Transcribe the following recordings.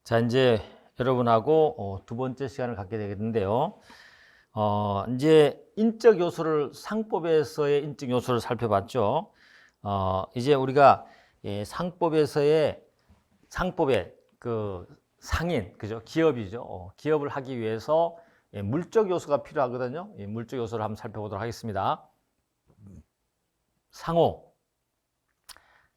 자, 이제 여러분하고 두 번째 시간을 갖게 되겠는데요. 이제 인적 요소를 상법에서의 인적 요소를 살펴봤죠. 이제 우리가 상법의 그 상인, 그죠? 기업이죠. 기업을 하기 위해서 물적 요소가 필요하거든요. 물적 요소를 한번 살펴보도록 하겠습니다. 상호,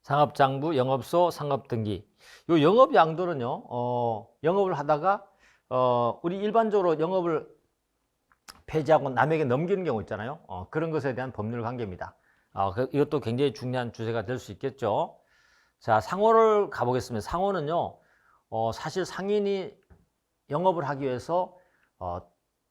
상업장부, 영업소, 상업등기. 요 영업 양도는요, 영업을 하다가, 우리 일반적으로 영업을 폐지하고 남에게 넘기는 경우 있잖아요. 그런 것에 대한 법률 관계입니다. 이것도 굉장히 중요한 주제가 될 수 있겠죠. 자, 상호를 가보겠습니다. 상호는요, 사실 상인이 영업을 하기 위해서,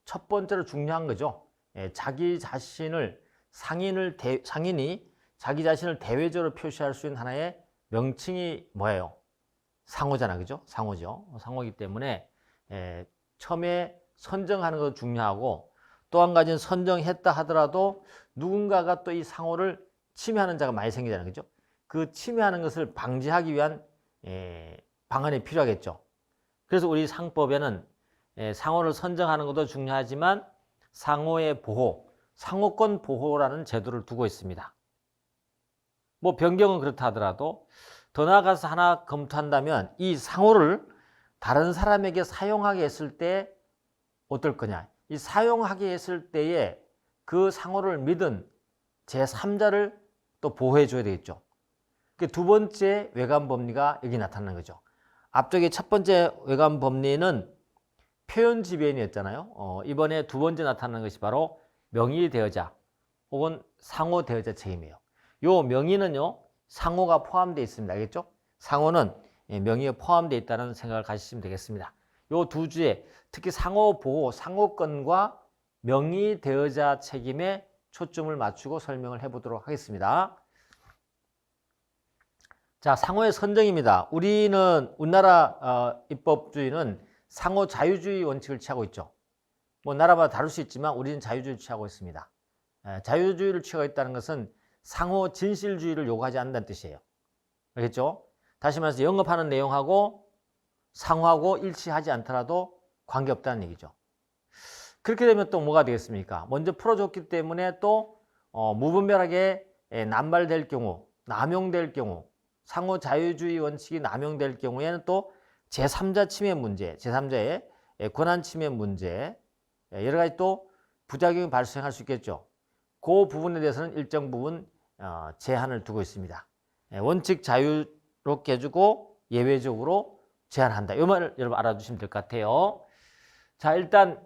첫 번째로 중요한 거죠. 자기 자신을, 상인이 자기 자신을 대외적으로 표시할 수 있는 하나의 명칭이 뭐예요? 상호잖아, 그죠? 상호죠. 상호이기 때문에 처음에 선정하는 것도 중요하고, 또 한 가지는 선정했다 하더라도 누군가가 또 이 상호를 침해하는 자가 많이 생기잖아요, 그죠? 그 침해하는 것을 방지하기 위한 방안이 필요하겠죠. 그래서 우리 상법에는 상호를 선정하는 것도 중요하지만 상호의 보호, 상호권 보호라는 제도를 두고 있습니다. 뭐 변경은 그렇다 하더라도 더 나아가서 하나 검토한다면 이 상호를 다른 사람에게 사용하게 했을 때 어떨 거냐. 이 사용하게 했을 때에 그 상호를 믿은 제3자를 또 보호해 줘야 되겠죠. 두 번째 외관법리가 여기 나타나는 거죠. 앞쪽에 첫 번째 외관법리는 표현지배인이었잖아요. 이번에 두 번째 나타나는 것이 바로 명의대여자 혹은 상호대여자 책임이에요. 요 명의는요, 상호가 포함되어 있습니다. 알겠죠? 상호는 명의에 포함되어 있다는 생각을 가지시면 되겠습니다. 요 두 주에 특히 상호 보호, 상호권과 명의 대여자 책임에 초점을 맞추고 설명을 해보도록 하겠습니다. 자, 상호의 선정입니다. 우리나라 입법주의는 상호 자유주의 원칙을 취하고 있죠. 뭐 나라마다 다를 수 있지만 우리는 자유주의를 취하고 있습니다. 자유주의를 취하고 있다는 것은 상호 진실주의를 요구하지 않는다는 뜻이에요. 알겠죠? 다시 말해서 영업하는 내용하고 상호하고 일치하지 않더라도 관계없다는 얘기죠. 그렇게 되면 또 뭐가 되겠습니까? 먼저 풀어줬기 때문에 또 무분별하게 남발될 경우, 남용될 경우, 상호 자유주의 원칙이 남용될 경우에는 또 제3자 침해 문제, 제3자의 권한 침해 문제, 여러 가지 또 부작용이 발생할 수 있겠죠. 그 부분에 대해서는 일정 부분 제한을 두고 있습니다. 원칙 자유롭게 해주고 예외적으로 제한한다. 이 말을 여러분 알아두시면 될 것 같아요. 자, 일단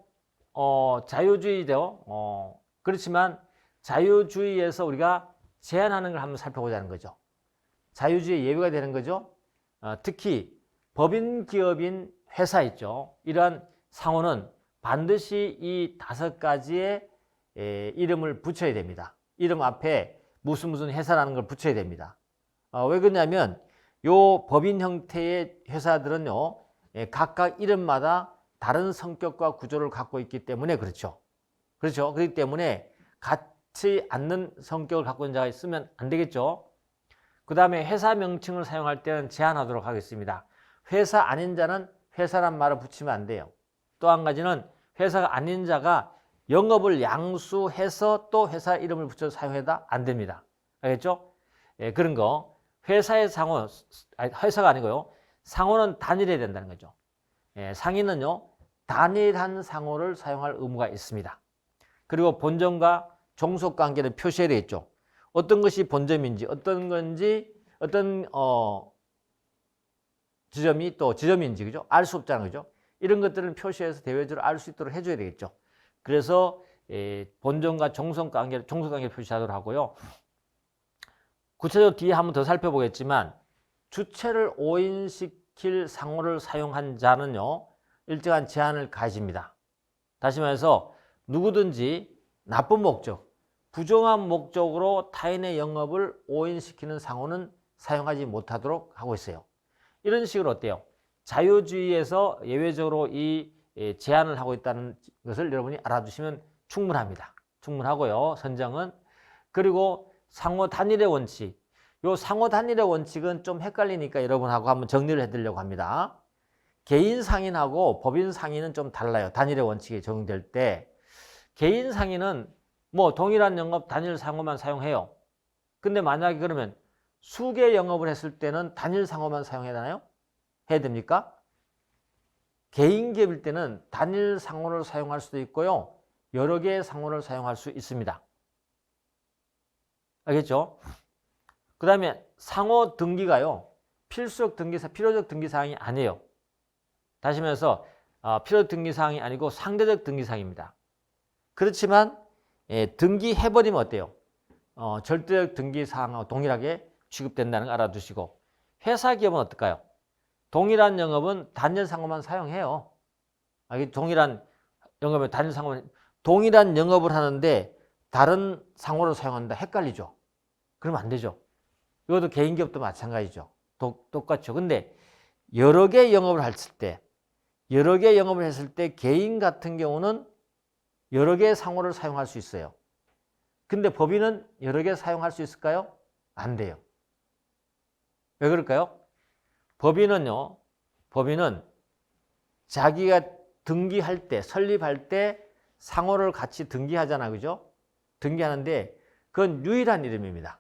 자유주의죠. 그렇지만 자유주의에서 우리가 제한하는 걸 한번 살펴보자는 거죠. 자유주의 예외가 되는 거죠. 특히 법인 기업인 회사 있죠. 이러한 상호는 반드시 이 5가지의 이름을 붙여야 됩니다. 이름 앞에 무슨 회사라는 걸 붙여야 됩니다. 왜 그러냐면 요 법인 형태의 회사들은요, 각각 이름마다 다른 성격과 구조를 갖고 있기 때문에 그렇죠. 그렇기 때문에 같지 않는 성격을 갖고 있는 자가 있으면 안 되겠죠. 그 다음에 회사 명칭을 사용할 때는 제한하도록 하겠습니다. 회사 아닌 자는 회사란 말을 붙이면 안 돼요. 또 한 가지는 회사가 아닌 자가 영업을 양수해서 또 회사 이름을 붙여서 사용해도 안 됩니다. 알겠죠? 그런 거. 회사의 상호, 회사가 아니고요. 상호는 단일해야 된다는 거죠. 상인은요, 단일한 상호를 사용할 의무가 있습니다. 그리고 본점과 종속 관계를 표시해야 되겠죠. 어떤 것이 본점인지, 어떤 지점이 또 지점인지, 그죠? 알 수 없잖아요, 그죠? 이런 것들을 표시해서 대외적으로 알 수 있도록 해줘야 되겠죠. 그래서 본점과 종속 관계를 표시하도록 하고요. 구체적으로 뒤에 한번 더 살펴보겠지만 주체를 오인시킬 상호를 사용한 자는요, 일정한 제한을 가집니다. 다시 말해서 누구든지 나쁜 목적, 부정한 목적으로 타인의 영업을 오인시키는 상호는 사용하지 못하도록 하고 있어요. 이런 식으로 어때요? 자유주의에서 예외적으로 이 제한을 하고 있다는 것을 여러분이 알아두시면 충분합니다. 충분하고요. 선정은. 그리고 상호 단일의 원칙. 요 상호 단일의 원칙은 좀 헷갈리니까 여러분하고 한번 정리를 해드리려고 합니다. 개인 상인하고 법인 상인은 좀 달라요. 단일의 원칙이 적용될 때 개인 상인은 뭐 동일한 영업 단일 상호만 사용해요. 근데 만약에 그러면 수개 영업을 했을 때는 단일 상호만 사용해야 되나요? 해야 됩니까? 개인 기업일 때는 단일 상호를 사용할 수도 있고요. 여러 개의 상호를 사용할 수 있습니다. 알겠죠? 그 다음에 상호 등기가요. 필수적 필요적 등기사항이 아니에요. 다시 말해서 필요적 등기사항이 아니고 상대적 등기사항입니다. 그렇지만 등기해버리면 어때요? 절대적 등기사항하고 동일하게 취급된다는 거 알아두시고 회사 기업은 어떨까요? 동일한 영업은 단일 상호만 사용해요. 동일한 영업에 단일 상호만 동일한 영업을 하는데 다른 상호를 사용한다. 헷갈리죠? 그러면 안 되죠. 이것도 개인 기업도 마찬가지죠. 똑같죠. 근데 여러 개 영업을 했을 때 개인 같은 경우는 여러 개의 상호를 사용할 수 있어요. 근데 법인은 여러 개 사용할 수 있을까요? 안 돼요. 왜 그럴까요? 법인은 자기가 등기할 때, 설립할 때 상호를 같이 등기하잖아. 그죠? 등기하는데 그건 유일한 이름입니다.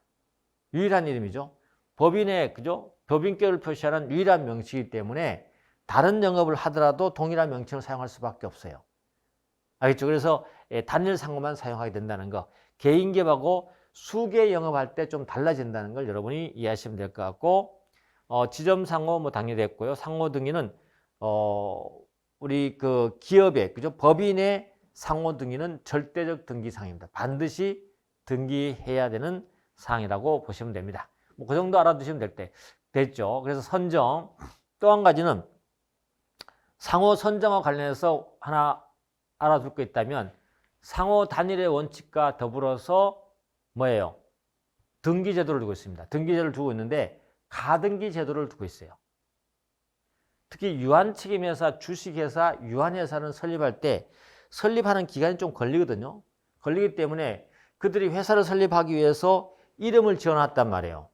유일한 이름이죠. 법인의, 그죠? 법인격을 표시하는 유일한 명칭이기 때문에 다른 영업을 하더라도 동일한 명칭을 사용할 수밖에 없어요. 알겠죠? 그래서 단일 상호만 사용하게 된다는 거. 개인 기업하고 수개 영업할 때 좀 달라진다는 걸 여러분이 이해하시면 될 것 같고, 지점 상호 뭐 당연히 됐고요. 상호 등기는 우리 그 기업의, 그죠? 법인의 상호 등기는 절대적 등기사항입니다. 반드시 등기해야 되는 사항이라고 보시면 됩니다. 뭐 그 정도 알아두시면 됐죠. 그래서 선정. 또 한 가지는 상호 선정과 관련해서 하나 알아둘 거 있다면 상호 단일의 원칙과 더불어서 뭐예요? 등기 제도를 두고 있습니다. 등기 제도를 두고 있는데 가등기 제도를 두고 있어요. 특히 유한책임회사, 주식회사, 유한회사는 설립할 때 설립하는 기간이 좀 걸리거든요. 걸리기 때문에 그들이 회사를 설립하기 위해서 이름을 지어놨단 말이에요.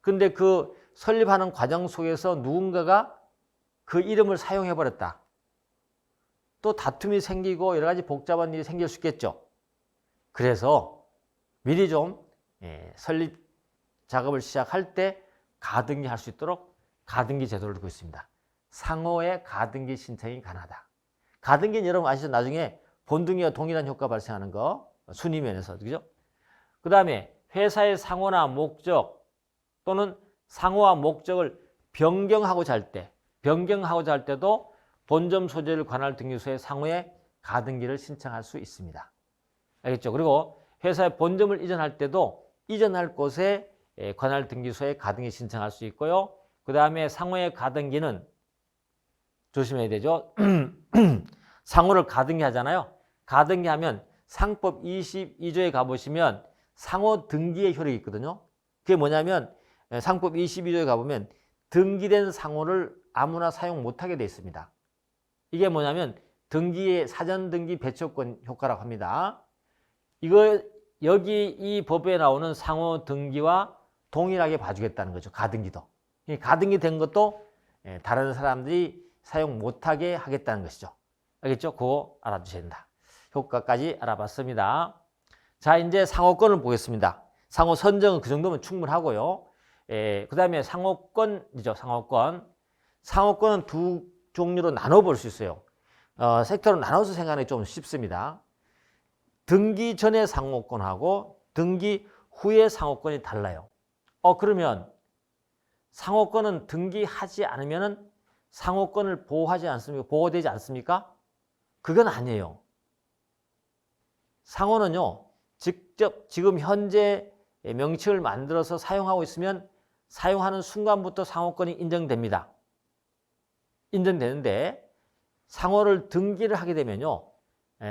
근데 그 설립하는 과정 속에서 누군가가 그 이름을 사용해버렸다. 또 다툼이 생기고 여러 가지 복잡한 일이 생길 수 있겠죠. 그래서 미리 좀 설립 작업을 시작할 때 가등기 할 수 있도록 가등기 제도를 두고 있습니다. 상호의 가등기 신청이 가능하다. 가등기는 여러분 아시죠? 나중에 본등기와 동일한 효과 발생하는 거, 순위면에서, 그죠? 그 다음에 회사의 상호나 목적 또는 상호와 목적을 변경하고자 할 때도 본점 소재를 관할 등기소에 상호의 가등기를 신청할 수 있습니다. 알겠죠? 그리고 회사의 본점을 이전할 때도 이전할 곳에 관할 등기소에 가등기 신청할 수 있고요. 그 다음에 상호의 가등기는 조심해야 되죠. 상호를 가등기 하잖아요. 가등기 하면 상법 22조에 가보시면 상호 등기의 효력이 있거든요. 그게 뭐냐면 상법 22조에 가보면 등기된 상호를 아무나 사용 못하게 되어 있습니다. 이게 뭐냐면 등기의 사전 등기 배척권 효과라고 합니다. 여기 이 법에 나오는 상호 등기와 동일하게 봐주겠다는 거죠. 가등기도. 가등기 된 것도 다른 사람들이 사용 못하게 하겠다는 것이죠. 알겠죠? 그거 알아두셔야 된다. 효과까지 알아봤습니다. 자, 이제 상호권을 보겠습니다. 상호 선정은 그 정도면 충분하고요. 그 다음에 상호권이죠. 상호권은 두 종류로 나눠볼 수 있어요. 섹터로 나눠서 생각하는 게 좀 쉽습니다. 등기 전의 상호권하고 등기 후의 상호권이 달라요. 그러면 상호권은 등기하지 않으면 상호권을 보호되지 않습니까? 그건 아니에요. 상호는요, 직접 지금 현재 명칭을 만들어서 사용하고 있으면 사용하는 순간부터 상호권이 인정됩니다. 인정되는데 상호를 등기를 하게 되면요,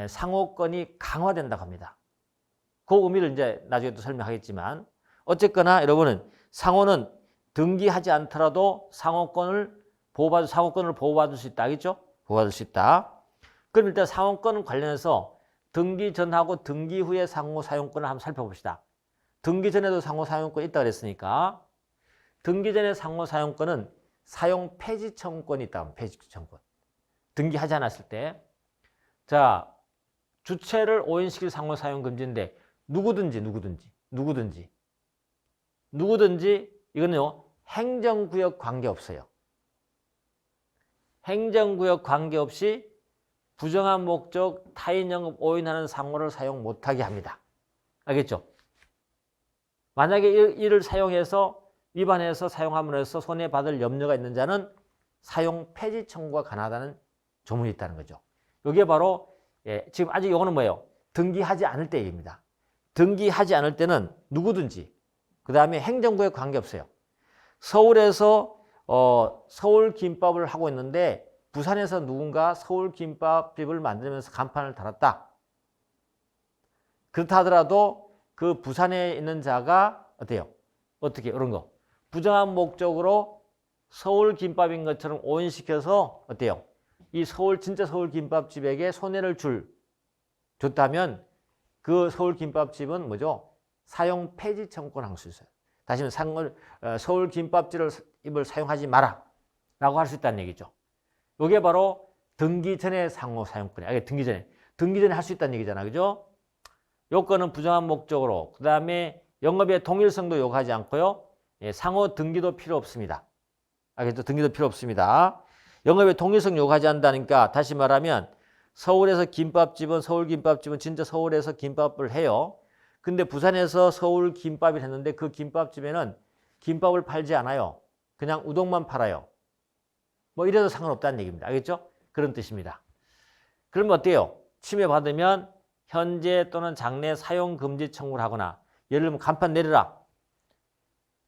상호권이 강화된다고 합니다. 그 의미를 이제 나중에 또 설명하겠지만 어쨌거나 여러분은 상호는 등기하지 않더라도 상호권을 보호받을 수 있다. 알겠죠? 보호받을 수 있다. 그럼 일단 상호권 관련해서 등기 전하고 등기 후의 상호 사용권을 한번 살펴봅시다. 등기 전에도 상호 사용권이 있다고 그랬으니까 등기 전의 상호 사용권은 사용 폐지 청구권이 있다. 폐지 청구권. 등기하지 않았을 때. 자, 주체를 오인시킬 상호 사용 금지인데 누구든지 이거는요. 행정구역 관계없어요. 행정구역 관계없이 부정한 목적 타인 영업 오인하는 상호를 사용 못하게 합니다. 알겠죠? 만약에 이를 사용해서 위반해서 사용함으로 해서 손해받을 염려가 있는 자는 사용 폐지 청구가 가능하다는 조문이 있다는 거죠. 이게 바로 지금 아직 이거는 뭐예요? 등기하지 않을 때 얘기입니다. 등기하지 않을 때는 누구든지 그 다음에 행정구역 관계없어요. 서울에서 서울 김밥을 하고 있는데 부산에서 누군가 서울 김밥집을 만들면서 간판을 달았다. 그렇다 하더라도 그 부산에 있는 자가 어때요? 어떻게 이런 거 부정한 목적으로 서울 김밥인 것처럼 오인시켜서 어때요? 이 진짜 서울 김밥집에게 손해를 줬다면 그 서울 김밥집은 뭐죠? 사용 폐지 청구권을 할 수 있어요. 다시 말하면 서울 김밥집을 사용하지 마라 라고 할 수 있다는 얘기죠. 이게 바로 등기 전에 상호 사용권이에요. 등기 전에 할 수 있다는 얘기잖아. 그죠? 요건은 부정한 목적으로, 그 다음에 영업의 동일성도 요구하지 않고요. 상호 등기도 필요 없습니다. 알겠죠? 등기도 필요 없습니다. 영업의 동일성 요구하지 않는다니까 다시 말하면 서울에서 서울 김밥집은 진짜 서울에서 김밥을 해요. 근데 부산에서 서울 김밥을 했는데 그 김밥집에는 김밥을 팔지 않아요. 그냥 우동만 팔아요. 뭐 이래도 상관없다는 얘기입니다. 알겠죠? 그런 뜻입니다. 그러면 어때요? 침해받으면 현재 또는 장래 사용 금지 청구를 하거나 예를 들면 간판 내려라.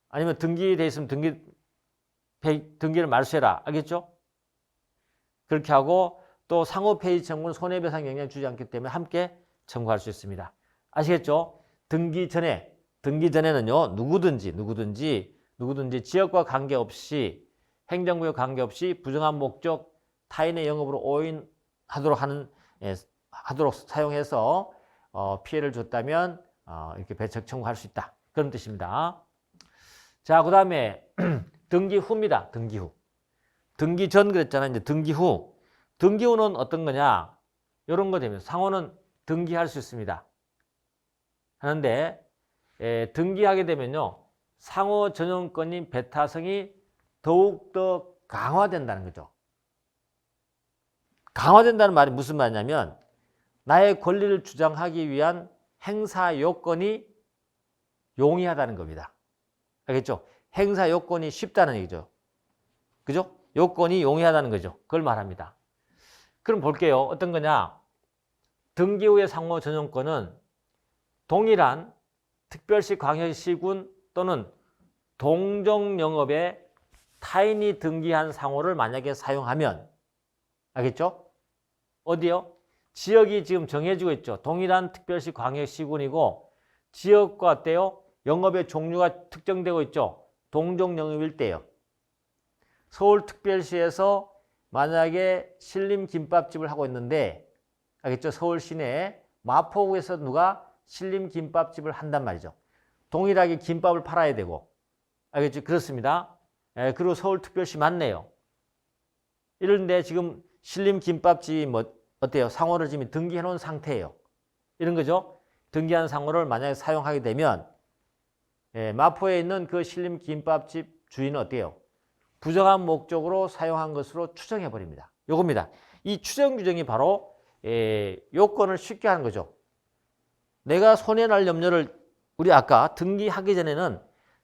아니면 등기돼 있으면 등기를 말소해라. 알겠죠? 그렇게 하고 또 상호 폐지 청구는 손해배상 영향을 주지 않기 때문에 함께 청구할 수 있습니다. 아시겠죠? 등기 전에는요. 누구든지 지역과 관계없이 행정구역 관계없이 부정한 목적 타인의 영업으로 오인하도록 하도록 사용해서 피해를 줬다면 이렇게 배척 청구할 수 있다. 그런 뜻입니다. 자, 그 다음에 등기 후입니다. 등기 후. 등기 전 그랬잖아요. 이제 등기 후. 등기 후는 어떤 거냐? 이런 거 되면 상호는 등기할 수 있습니다. 하는데 등기하게 되면요. 상호 전용권인 배타성이 더욱더 강화된다는 거죠. 강화된다는 말이 무슨 말이냐면 나의 권리를 주장하기 위한 행사 요건이 용이하다는 겁니다. 알겠죠? 행사 요건이 쉽다는 얘기죠. 그죠? 요건이 용이하다는 거죠. 그걸 말합니다. 그럼 볼게요. 어떤 거냐? 등기 후의 상호 전용권은 동일한 특별시 광역시군 또는 동종영업에 타인이 등기한 상호를 만약에 사용하면 알겠죠? 어디요? 지역이 지금 정해지고 있죠. 동일한 특별시 광역시군이고 지역과 어때요? 영업의 종류가 특정되고 있죠. 동종영업일 때요. 서울특별시에서 만약에 신림김밥집을 하고 있는데 알겠죠? 서울 시내에 마포구에서 누가 신림김밥집을 한단 말이죠. 동일하게 김밥을 팔아야 되고 알겠죠? 그렇습니다. 그리고 서울특별시 맞네요. 이런데 지금 신림김밥집이 어때요? 상호를 지금 등기해 놓은 상태예요. 이런 거죠. 등기한 상호를 만약에 사용하게 되면 마포에 있는 그 신림김밥집 주인은 어때요? 부정한 목적으로 사용한 것으로 추정해 버립니다. 요겁니다. 이 추정 규정이 바로 요건을 쉽게 하는 거죠. 내가 손해날 염려를 우리 아까 등기하기 전에는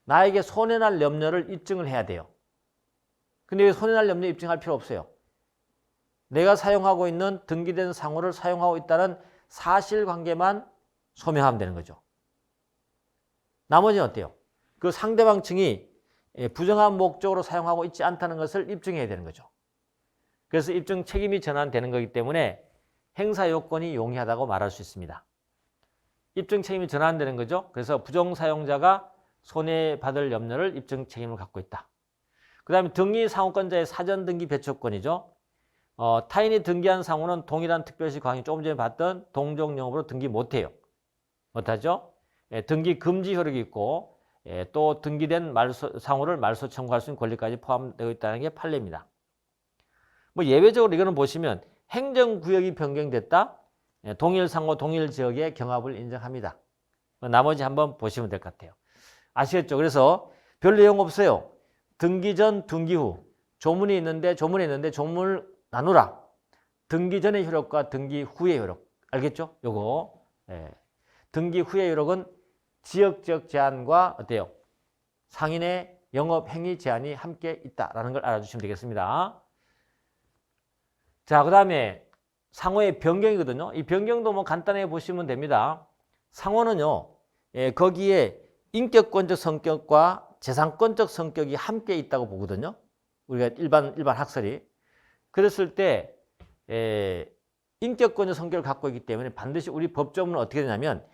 나에게 손해날 염려를 입증을 해야 돼요. 근데 손해날 염려 입증할 필요 없어요. 내가 사용하고 있는 등기된 상호를 사용하고 있다는 사실관계만 소명하면 되는 거죠. 나머지는 어때요? 그 상대방 층이 부정한 목적으로 사용하고 있지 않다는 것을 입증해야 되는 거죠. 그래서 입증 책임이 전환되는 거기 때문에 행사 요건이 용이하다고 말할 수 있습니다. 입증 책임이 전환되는 거죠. 그래서 부정사용자가 손해받을 염려를 입증 책임을 갖고 있다. 그 다음에 등기 상호권자의 사전 등기 배척권이죠. 타인이 등기한 상호는 동일한 특별시 광역 조금 전에 봤던 동종영업으로 등기 못해요. 못하죠. 등기 금지 효력이 있고 또 등기된 상호를 말소 청구할 수 있는 권리까지 포함되어 있다는 게 판례입니다. 뭐 예외적으로 이거는 보시면 행정구역이 변경됐다. 동일 상호, 동일 지역의 경합을 인정합니다. 나머지 한번 보시면 될 것 같아요. 아시겠죠? 그래서 별 내용 없어요. 등기 전, 등기 후. 조문이 있는데 조문을 나누라. 등기 전의 효력과 등기 후의 효력. 알겠죠? 요거. 등기 후의 효력은 지역적 제한과 어때요? 상인의 영업 행위 제한이 함께 있다라는 걸 알아주시면 되겠습니다. 자, 그 다음에 상호의 변경이거든요. 이 변경도 뭐 간단하게 보시면 됩니다. 상호는요, 거기에 인격권적 성격과 재산권적 성격이 함께 있다고 보거든요. 우리가 일반 학설이. 그랬을 때, 인격권적 성격을 갖고 있기 때문에 반드시 우리 법조문은 어떻게 되냐면,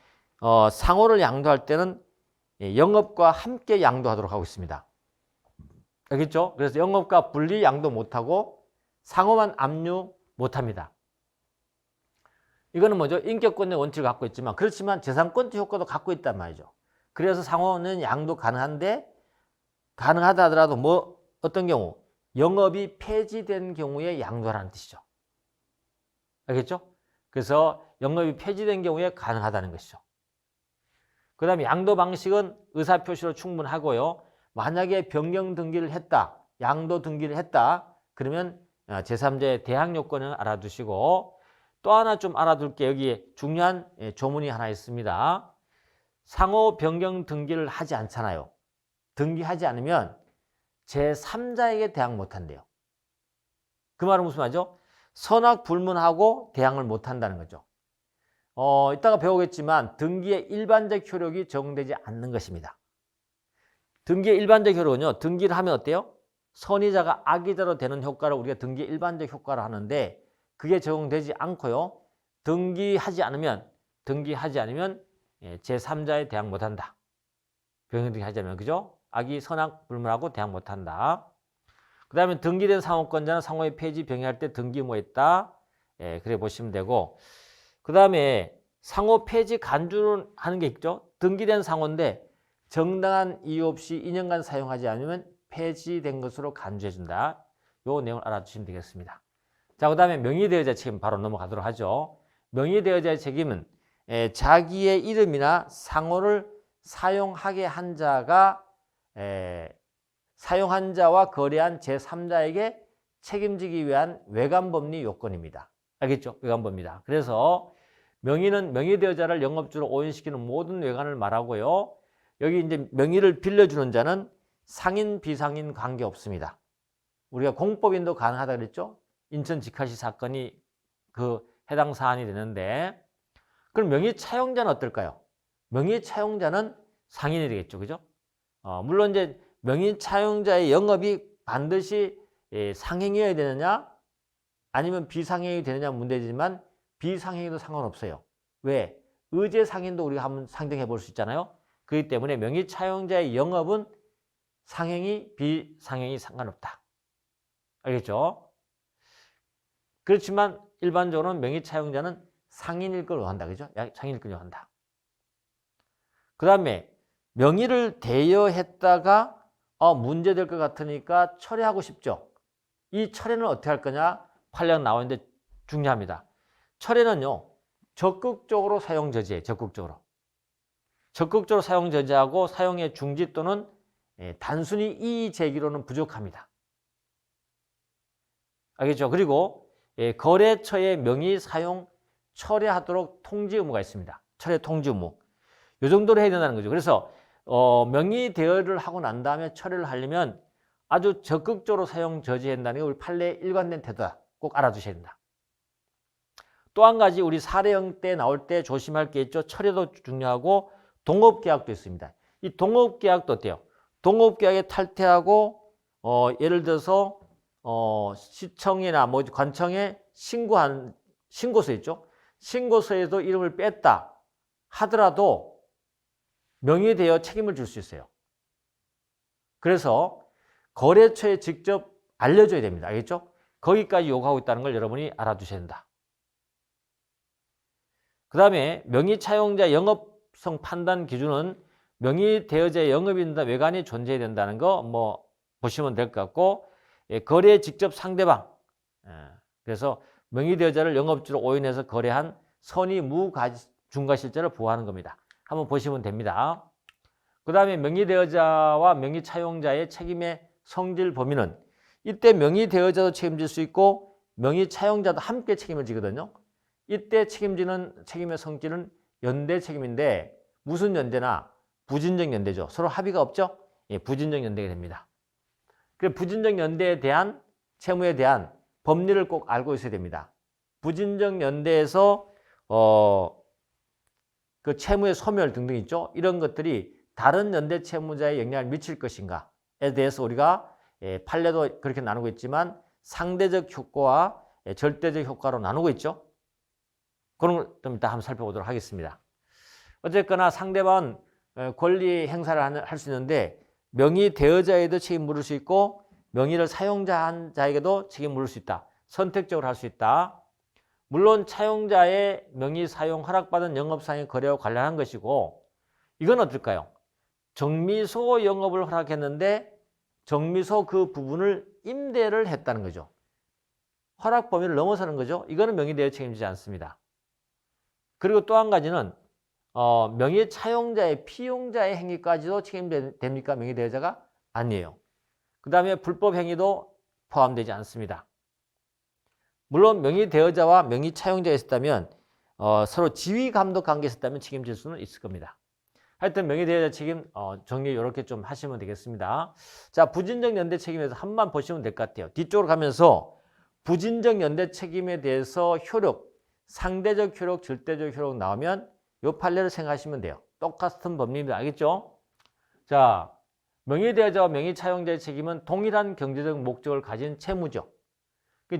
상호를 양도할 때는 영업과 함께 양도하도록 하고 있습니다. 알겠죠? 그래서 영업과 분리 양도 못하고 상호만 압류 못합니다. 이거는 뭐죠? 인격권의 원칙을 갖고 있지만 그렇지만 재산권적 효과도 갖고 있단 말이죠. 그래서 상호는 양도 가능한데 가능하다 하더라도 뭐 어떤 경우? 영업이 폐지된 경우에 양도하라는 뜻이죠. 알겠죠? 그래서 영업이 폐지된 경우에 가능하다는 것이죠. 그 다음에 양도 방식은 의사표시로 충분하고요. 만약에 변경 등기를 했다, 양도 등기를 했다, 그러면 제3자의 대항 요건을 알아두시고 또 하나 좀 알아둘 게 여기에 중요한 조문이 하나 있습니다. 상호 변경 등기를 하지 않잖아요. 등기하지 않으면 제3자에게 대항 못한대요. 그 말은 무슨 말이죠? 선악 불문하고 대항을 못한다는 거죠. 이따가 배우겠지만 등기의 일반적 효력이 적용되지 않는 것입니다. 등기의 일반적 효력은요. 등기를 하면 어때요? 선의자가 악의자로 되는 효과를 우리가 등기의 일반적 효과를 하는데 그게 적용되지 않고요. 등기하지 않으면 제3자에 대항 못한다. 변경 등기하자면 그죠? 악의 선악 불문하고 대항 못한다. 그 다음에 등기된 상호권자는 상호의 폐지 병행할 때 등기 의무했다. 그래 보시면 되고 그 다음에 상호 폐지 간주를 하는 게 있죠. 등기된 상호인데 정당한 이유 없이 2년간 사용하지 않으면 폐지된 것으로 간주해준다. 요 내용을 알아주시면 되겠습니다. 자, 그 다음에 명의대여자 책임 바로 넘어가도록 하죠. 명의대여자의 책임은 자기의 이름이나 상호를 사용하게 한 자가 사용한 자와 거래한 제3자에게 책임지기 위한 외관법리 요건입니다. 알겠죠? 외관법입니다. 그래서 명의는 명의대여자를 영업주로 오인시키는 모든 외관을 말하고요. 여기 이제 명의를 빌려주는 자는 상인, 비상인 관계 없습니다. 우리가 공법인도 가능하다 그랬죠? 인천 직화시 사건이 그 해당 사안이 되는데 그럼 명의 차용자는 어떨까요? 명의 차용자는 상인이 되겠죠. 그죠? 물론 이제 명의 차용자의 영업이 반드시 상행이어야 되느냐 아니면 비상행이 되느냐 문제지만 비상행위도 상관없어요. 왜? 의제 상인도 우리가 한번 상정해 볼 수 있잖아요. 그렇기 때문에 명의 차용자의 영업은 상행이 비상행이 상관없다. 알겠죠? 그렇지만 일반적으로는 명의 차용자는 상인일 걸 원한다. 그죠? 상인일 걸 원한다. 그 다음에 명의를 대여했다가 문제될 것 같으니까 철회하고 싶죠. 이 철회는 어떻게 할 거냐? 판례가 나오는데 중요합니다. 철회는요. 적극적으로 사용 저지해. 적극적으로 사용 저지하고 사용의 중지 또는 단순히 이의 제기로는 부족합니다. 알겠죠? 그리고 거래처의 명의 사용 철회하도록 통지 의무가 있습니다. 철회 통지 의무. 이 정도로 해야 된다는 거죠. 그래서 명의 대여를 하고 난 다음에 철회를 하려면 아주 적극적으로 사용 저지한다는 게 우리 판례에 일관된 태도다. 꼭 알아두셔야 된다. 또 한 가지 우리 사례형 때 나올 때 조심할 게 있죠. 철회도 중요하고 동업계약도 있습니다. 이 동업계약도 어때요? 동업계약에 탈퇴하고 예를 들어서 시청이나 뭐 관청에 신고한 신고서 있죠. 신고서에도 이름을 뺐다 하더라도 명의대여 책임을 질 수 있어요. 그래서 거래처에 직접 알려줘야 됩니다. 알겠죠? 거기까지 요구하고 있다는 걸 여러분이 알아두셔야 된다. 그 다음에 명의 차용자 영업성 판단 기준은 명의대여자의 영업인단 외관이 존재해야 된다는 거 뭐 보시면 될 것 같고, 예, 거래 직접 상대방. 예, 그래서 명의대여자를 영업주로 오인해서 거래한 선의무중과실죄를 부과하는 겁니다. 한번 보시면 됩니다. 그 다음에 명의대여자와 명의차용자의 책임의 성질 범위는 이때 명의대여자도 책임질 수 있고 명의차용자도 함께 책임을 지거든요. 이때 책임지는 책임의 성질은 연대 책임인데 무슨 연대나 부진적 연대죠. 서로 합의가 없죠. 예, 부진적 연대가 됩니다. 그 부진적 연대에 대한 채무에 대한 법리를 꼭 알고 있어야 됩니다. 부진적 연대에서 그 채무의 소멸 등등 있죠. 이런 것들이 다른 연대 채무자에 영향을 미칠 것인가에 대해서 우리가 판례도 그렇게 나누고 있지만 상대적 효과와 절대적 효과로 나누고 있죠. 그런 걸 좀 이따 한번 살펴보도록 하겠습니다. 어쨌거나 상대방은 권리 행사를 할 수 있는데 명의 대여자에도 책임 물을 수 있고 명의를 사용자한 자에게도 책임 물을 수 있다. 선택적으로 할 수 있다. 물론 차용자의 명의 사용 허락받은 영업상의 거래와 관련한 것이고 이건 어떨까요? 정미소 영업을 허락했는데 정미소 그 부분을 임대를 했다는 거죠. 허락 범위를 넘어서는 거죠. 이거는 명의대여 책임지지 않습니다. 그리고 또 한 가지는 명의 차용자의 피용자의 행위까지도 책임됩니까? 명의대여자가? 아니에요. 그 다음에 불법 행위도 포함되지 않습니다. 물론 명의대여자와 명의차용자가 있었다면 서로 지휘감독 관계가 있었다면 책임질 수는 있을 겁니다. 하여튼 명의대여자 책임 정리 이렇게 좀 하시면 되겠습니다. 자, 부진적 연대 책임에서 한 번 보시면 될 것 같아요. 뒤쪽으로 가면서 부진적 연대 책임에 대해서 효력, 상대적 효력, 절대적 효력 나오면 이 판례를 생각하시면 돼요. 똑같은 법리입니다. 알겠죠? 자, 명의대여자와 명의차용자의 책임은 동일한 경제적 목적을 가진 채무죠.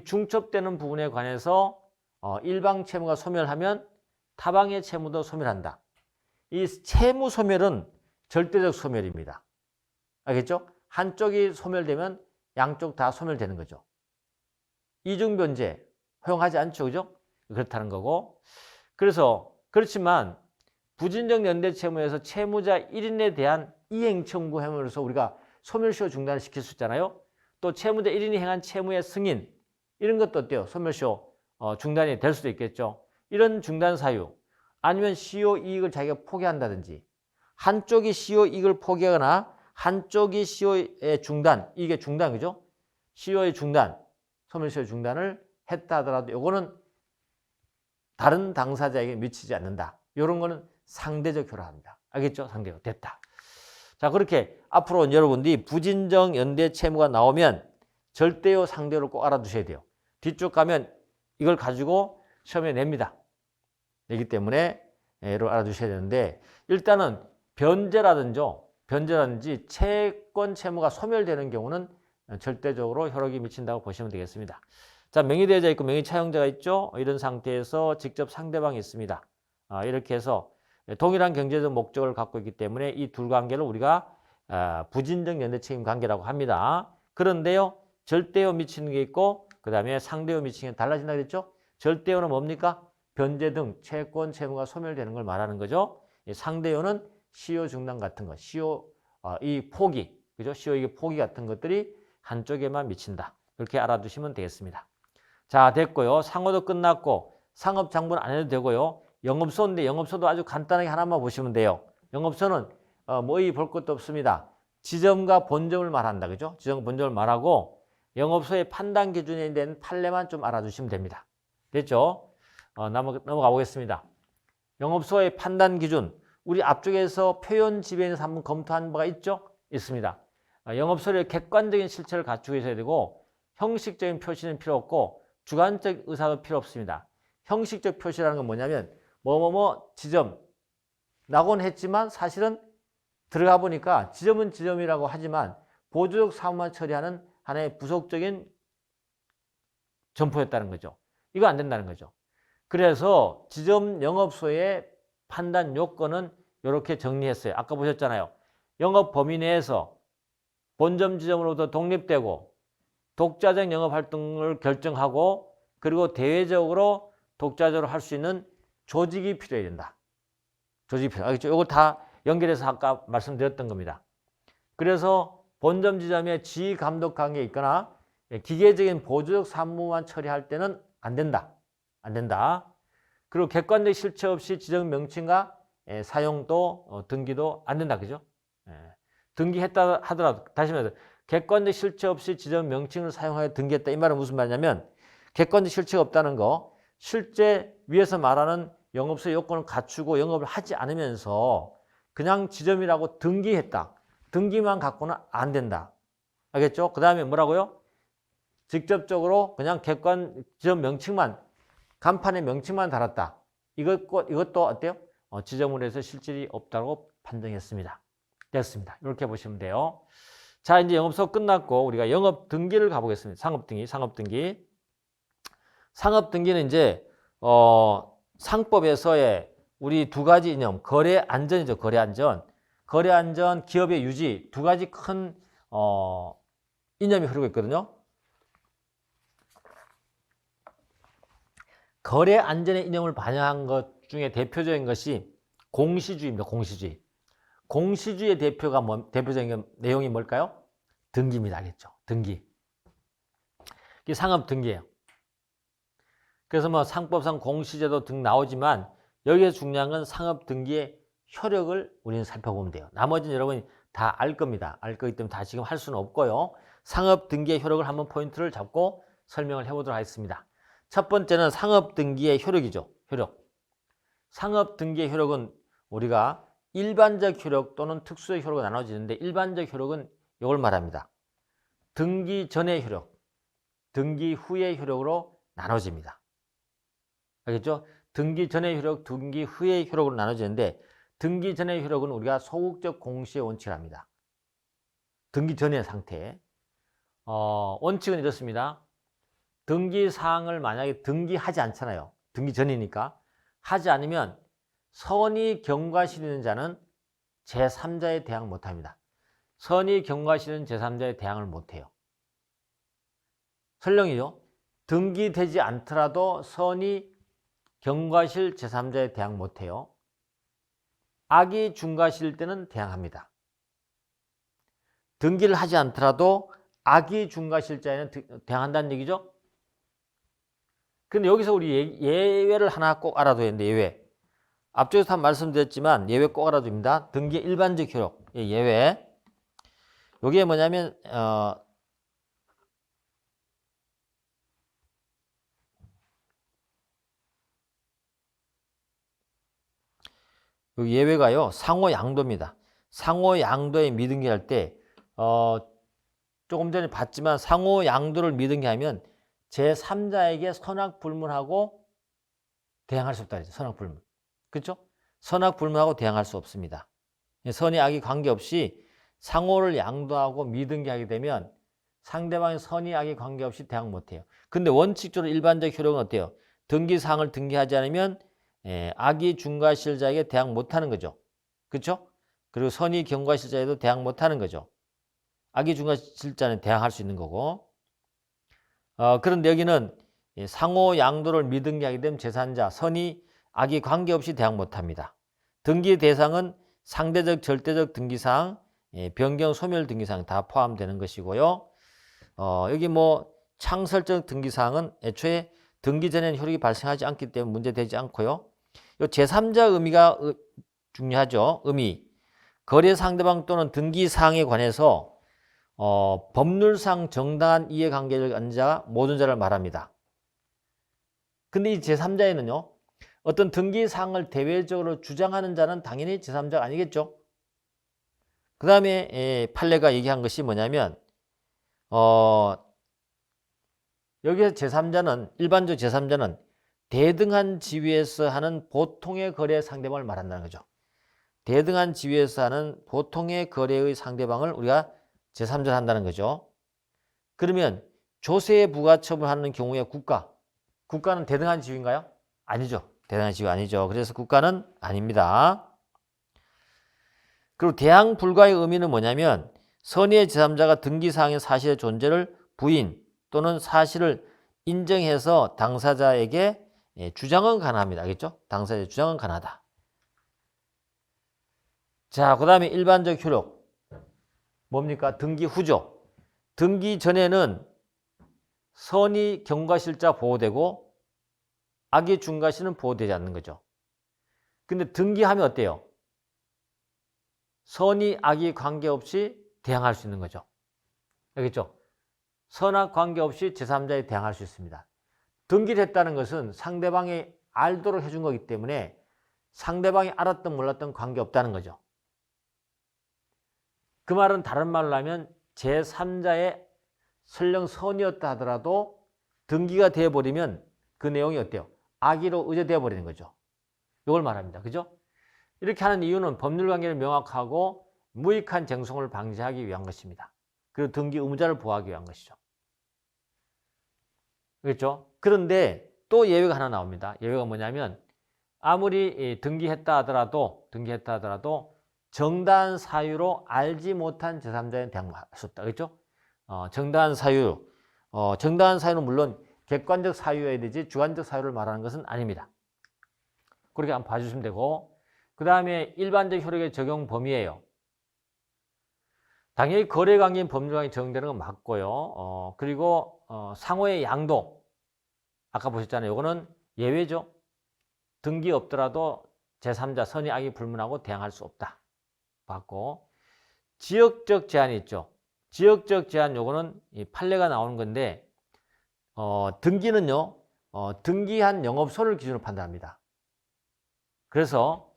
중첩되는 부분에 관해서 일방 채무가 소멸하면 타방의 채무도 소멸한다. 이 채무 소멸은 절대적 소멸입니다. 알겠죠? 한쪽이 소멸되면 양쪽 다 소멸되는 거죠. 이중변제 허용하지 않죠. 그죠? 그렇다는 거고. 그래서 그렇지만 부진적 연대 채무에서 채무자 1인에 대한 이행 청구 행위로서 우리가 소멸시효 중단을 시킬 수 있잖아요. 또 채무자 1인이 행한 채무의 승인 이런 것도 어때요? 소멸시효 중단이 될 수도 있겠죠. 이런 중단 사유 아니면 시효 이익을 자기가 포기한다든지 한쪽이 시효 이익을 포기하거나 한쪽이 시효의 중단 이게 중단 그죠? 시효의 중단 소멸시효 중단을 했다 하더라도 이거는 다른 당사자에게 미치지 않는다. 이런 거는 상대적 효력합니다. 알겠죠? 상대적 됐다. 자, 그렇게 앞으로 여러분들이 부진적 연대 채무가 나오면 절대요, 상대요를 꼭 알아두셔야 돼요. 뒤쪽 가면 이걸 가지고 시험에 냅니다. 내기 때문에 이걸 알아두셔야 되는데 일단은 변제라든지 채권 채무가 소멸되는 경우는 절대적으로 효력이 미친다고 보시면 되겠습니다. 자, 명의대여자 있고 명의차용자가 있죠. 이런 상태에서 직접 상대방이 있습니다. 이렇게 해서 동일한 경제적 목적을 갖고 있기 때문에 이 두 관계를 우리가 부진적 연대 책임 관계라고 합니다. 그런데요, 절대요 미치는 게 있고 그 다음에 상대요 미치는 게 달라진다 그랬죠. 절대요는 뭡니까? 변제 등 채권 채무가 소멸되는 걸 말하는 거죠. 상대요는 시효 중단 같은 것, 시효 이 포기, 그죠? 시효 이게 포기 같은 것들이 한쪽에만 미친다. 이렇게 알아두시면 되겠습니다. 자, 됐고요. 상호도 끝났고 상업장부는 안 해도 되고요. 영업소인데 영업소도 아주 간단하게 하나만 보시면 돼요. 영업소는 뭐이 볼 것도 없습니다. 지점과 본점을 말한다. 그죠? 지점, 본점을 말하고 영업소의 판단 기준에 대한 판례만 좀 알아두시면 됩니다. 됐죠? 넘어가 보겠습니다. 영업소의 판단 기준. 우리 앞쪽에서 표현 지배에서 한번 검토한 바가 있죠? 있습니다. 영업소의 객관적인 실체를 갖추고 있어야 되고 형식적인 표시는 필요 없고 주관적 의사도 필요 없습니다. 형식적 표시라는 건 뭐냐면 지점 나곤 했지만 사실은 들어가 보니까 지점은 지점이라고 하지만 보조적 사무만 처리하는 하나의 부속적인 점포였다는 거죠. 이거 안 된다는 거죠. 그래서 지점 영업소의 판단 요건은 이렇게 정리했어요. 아까 보셨잖아요. 영업 범위 내에서 본점 지점으로부터 독립되고 독자적 영업 활동을 결정하고 그리고 대외적으로 독자적으로 할 수 있는 조직이 필요해야 된다. 조직이 필요. 알겠죠? 이거 다 연결해서 아까 말씀드렸던 겁니다. 그래서 본점 지점에 지감독관계에 있거나 기계적인 보조적 사무만 처리할 때는 안 된다. 안 된다. 그리고 객관적 실체 없이 지정 명칭과 사용도 등기도 안 된다. 그죠? 등기했다 하더라도 다시 말해서 객관적 실체 없이 지정 명칭을 사용하여 등기했다. 이 말은 무슨 말이냐면 객관적 실체가 없다는 거, 실제 위에서 말하는 영업소 요건을 갖추고 영업을 하지 않으면서 그냥 지점이라고 등기했다. 등기만 갖고는 안 된다. 알겠죠? 그 다음에 뭐라고요? 직접적으로 그냥 객관 지점 명칭만, 간판에 명칭만 달았다. 이것도 어때요? 지점으로 해서 실질이 없다고 판정했습니다. 됐습니다. 이렇게 보시면 돼요. 자, 이제 영업소 끝났고 우리가 영업 등기를 가보겠습니다. 상업등기, 상업등기. 상업등기는 이제 상법에서의 우리 두 가지 이념, 거래 안전이죠. 거래 안전. 거래 안전, 기업의 유지 두 가지 큰 이념이 흐르고 있거든요. 거래 안전의 이념을 반영한 것 중에 대표적인 것이 공시주의입니다. 공시주의. 공시주의의 대표적인 내용이 뭘까요? 등기입니다. 알겠죠? 등기. 이게 상업 등기예요. 그래서 뭐 상법상 공시제도 등 나오지만 여기에서 중요한 건 상업 등기의 효력을 우리는 살펴보면 돼요. 나머지는 여러분이 다 알 겁니다. 알 거기 때문에 다 지금 할 수는 없고요. 상업 등기의 효력을 한번 포인트를 잡고 설명을 해보도록 하겠습니다. 첫 번째는 상업 등기의 효력이죠. 효력. 상업 등기의 효력은 우리가 일반적 효력 또는 특수적 효력으로 나눠지는데 일반적 효력은 이걸 말합니다. 등기 전의 효력, 등기 후의 효력으로 나눠집니다. 알겠죠? 등기 전의 효력, 등기 후의 효력으로 나눠지는데 등기 전의 효력은 우리가 소극적 공시의 원칙을 합니다. 등기 전의 상태. 원칙은 이렇습니다. 등기 사항을 만약에 등기하지 않잖아요. 등기 전이니까. 하지 않으면 선의 경과실 있는 자는 제3자에 대항 못합니다. 선의 경과실 있는 제3자에 대항을 못해요. 설령이죠. 등기되지 않더라도 선의 경과실 제3자에 대항 못해요. 악이 중과실 때는 대항합니다. 등기를 하지 않더라도 악이 중과실자에는 대항한다는 얘기죠. 근데 여기서 우리 예외를 하나 꼭 알아둬야 되는데 예외. 앞쪽에서 한 말씀드렸지만 예외 꼭 알아둬야 됩니다. 등기의 일반적 효력 예외. 이게 뭐냐면 여기 예외가요. 상호 양도입니다. 상호 양도에 미등기할 때 조금 전에 봤지만 상호 양도를 미등기하면 제3자에게 선악불문하고 대항할 수 없다 그랬죠. 선악불문. 그렇죠? 선악불문하고 대항할 수 없습니다. 선의 악이 관계없이 상호를 양도하고 미등기하게 되면 상대방의 선의 악이 관계없이 대항 못해요. 근데 원칙적으로 일반적 효력은 어때요? 등기사항을 등기하지 않으면 악이 중과실자에게 대항 못하는 거죠. 그렇죠? 그리고 선의 경과실자에도 대항 못하는 거죠. 악이 중과실자는 대항할 수 있는 거고. 그런데 여기는 상호 양도를 미등기하게 되면 제3자, 선의, 악이 관계없이 대항 못합니다. 등기 대상은 상대적, 절대적 등기사항, 변경, 소멸 등기사항 다 포함되는 것이고요. 여기 뭐 창설적 등기사항은 애초에 등기 전에는 효력이 발생하지 않기 때문에 문제되지 않고요. 요 제3자 의미가 중요하죠. 의미. 거래 상대방 또는 등기사항에 관해서 법률상 정당한 이해관계를 갖는 자가 모든 자를 말합니다. 근데 이 제3자에는요. 어떤 등기사항을 대외적으로 주장하는 자는 당연히 제3자가 아니겠죠. 그 다음에 판례가 얘기한 것이 뭐냐면 여기서 제3자는 일반적 제3자는 대등한 지위에서 하는 보통의 거래 상대방을 말한다는 거죠. 대등한 지위에서 하는 보통의 거래의 상대방을 우리가 제3자를 한다는 거죠. 그러면 조세 부가처분하는 경우에 국가는 대등한 지위인가요? 아니죠. 대등한 지위 아니죠. 그래서 국가는 아닙니다. 그리고 대항 불가의 의미는 뭐냐면 선의의 제3자가 등기사항의 사실의 존재를 부인 또는 사실을 인정해서 당사자에게 주장은 가능합니다. 알겠죠? 당사자의 주장은 가능하다. 자, 그 다음에 일반적 효력. 뭡니까? 등기 후죠. 등기 전에는 선의 경과실자 보호되고 악의 중과실은 보호되지 않는 거죠. 근데 등기하면 어때요? 선의 악의 관계없이 대항할 수 있는 거죠. 알겠죠? 선악 관계없이 제3자에 대항할 수 있습니다. 등기를 했다는 것은 상대방이 알도록 해준 거기 때문에 상대방이 알았든 몰랐든 관계없다는 거죠. 그 말은 다른 말로 하면 제3자의 설령 선이었다 하더라도 등기가 되어버리면 그 내용이 어때요? 악의로 의제되어 버리는 거죠. 이걸 말합니다. 그죠? 이렇게 하는 이유는 법률관계를 명확하고 무익한 쟁송을 방지하기 위한 것입니다. 그리고 등기 의무자를 보호하기 위한 것이죠. 그렇죠? 그런데 또 예외가 하나 나옵니다. 예외가 뭐냐면 아무리 등기했다 하더라도 정당한 사유로 알지 못한 제3자에 대항할 수 없다. 그렇죠? 정당한 사유. 정당한 사유는 물론 객관적 사유여야 되지 주관적 사유를 말하는 것은 아닙니다. 그렇게 한번 봐주시면 되고, 그 다음에 일반적 효력의 적용 범위예요. 당연히 거래관계인 법률관계에 적용되는 건 맞고요. 그리고 상호의 양도. 아까 보셨잖아요. 이거는 예외죠. 등기 없더라도 제3자 선의 악이 불문하고 대항할 수 없다. 봤고, 지역적 제한이 있죠. 지역적 제한 요거는 이 판례가 나오는 건데 등기는요. 등기한 영업소를 기준으로 판단합니다. 그래서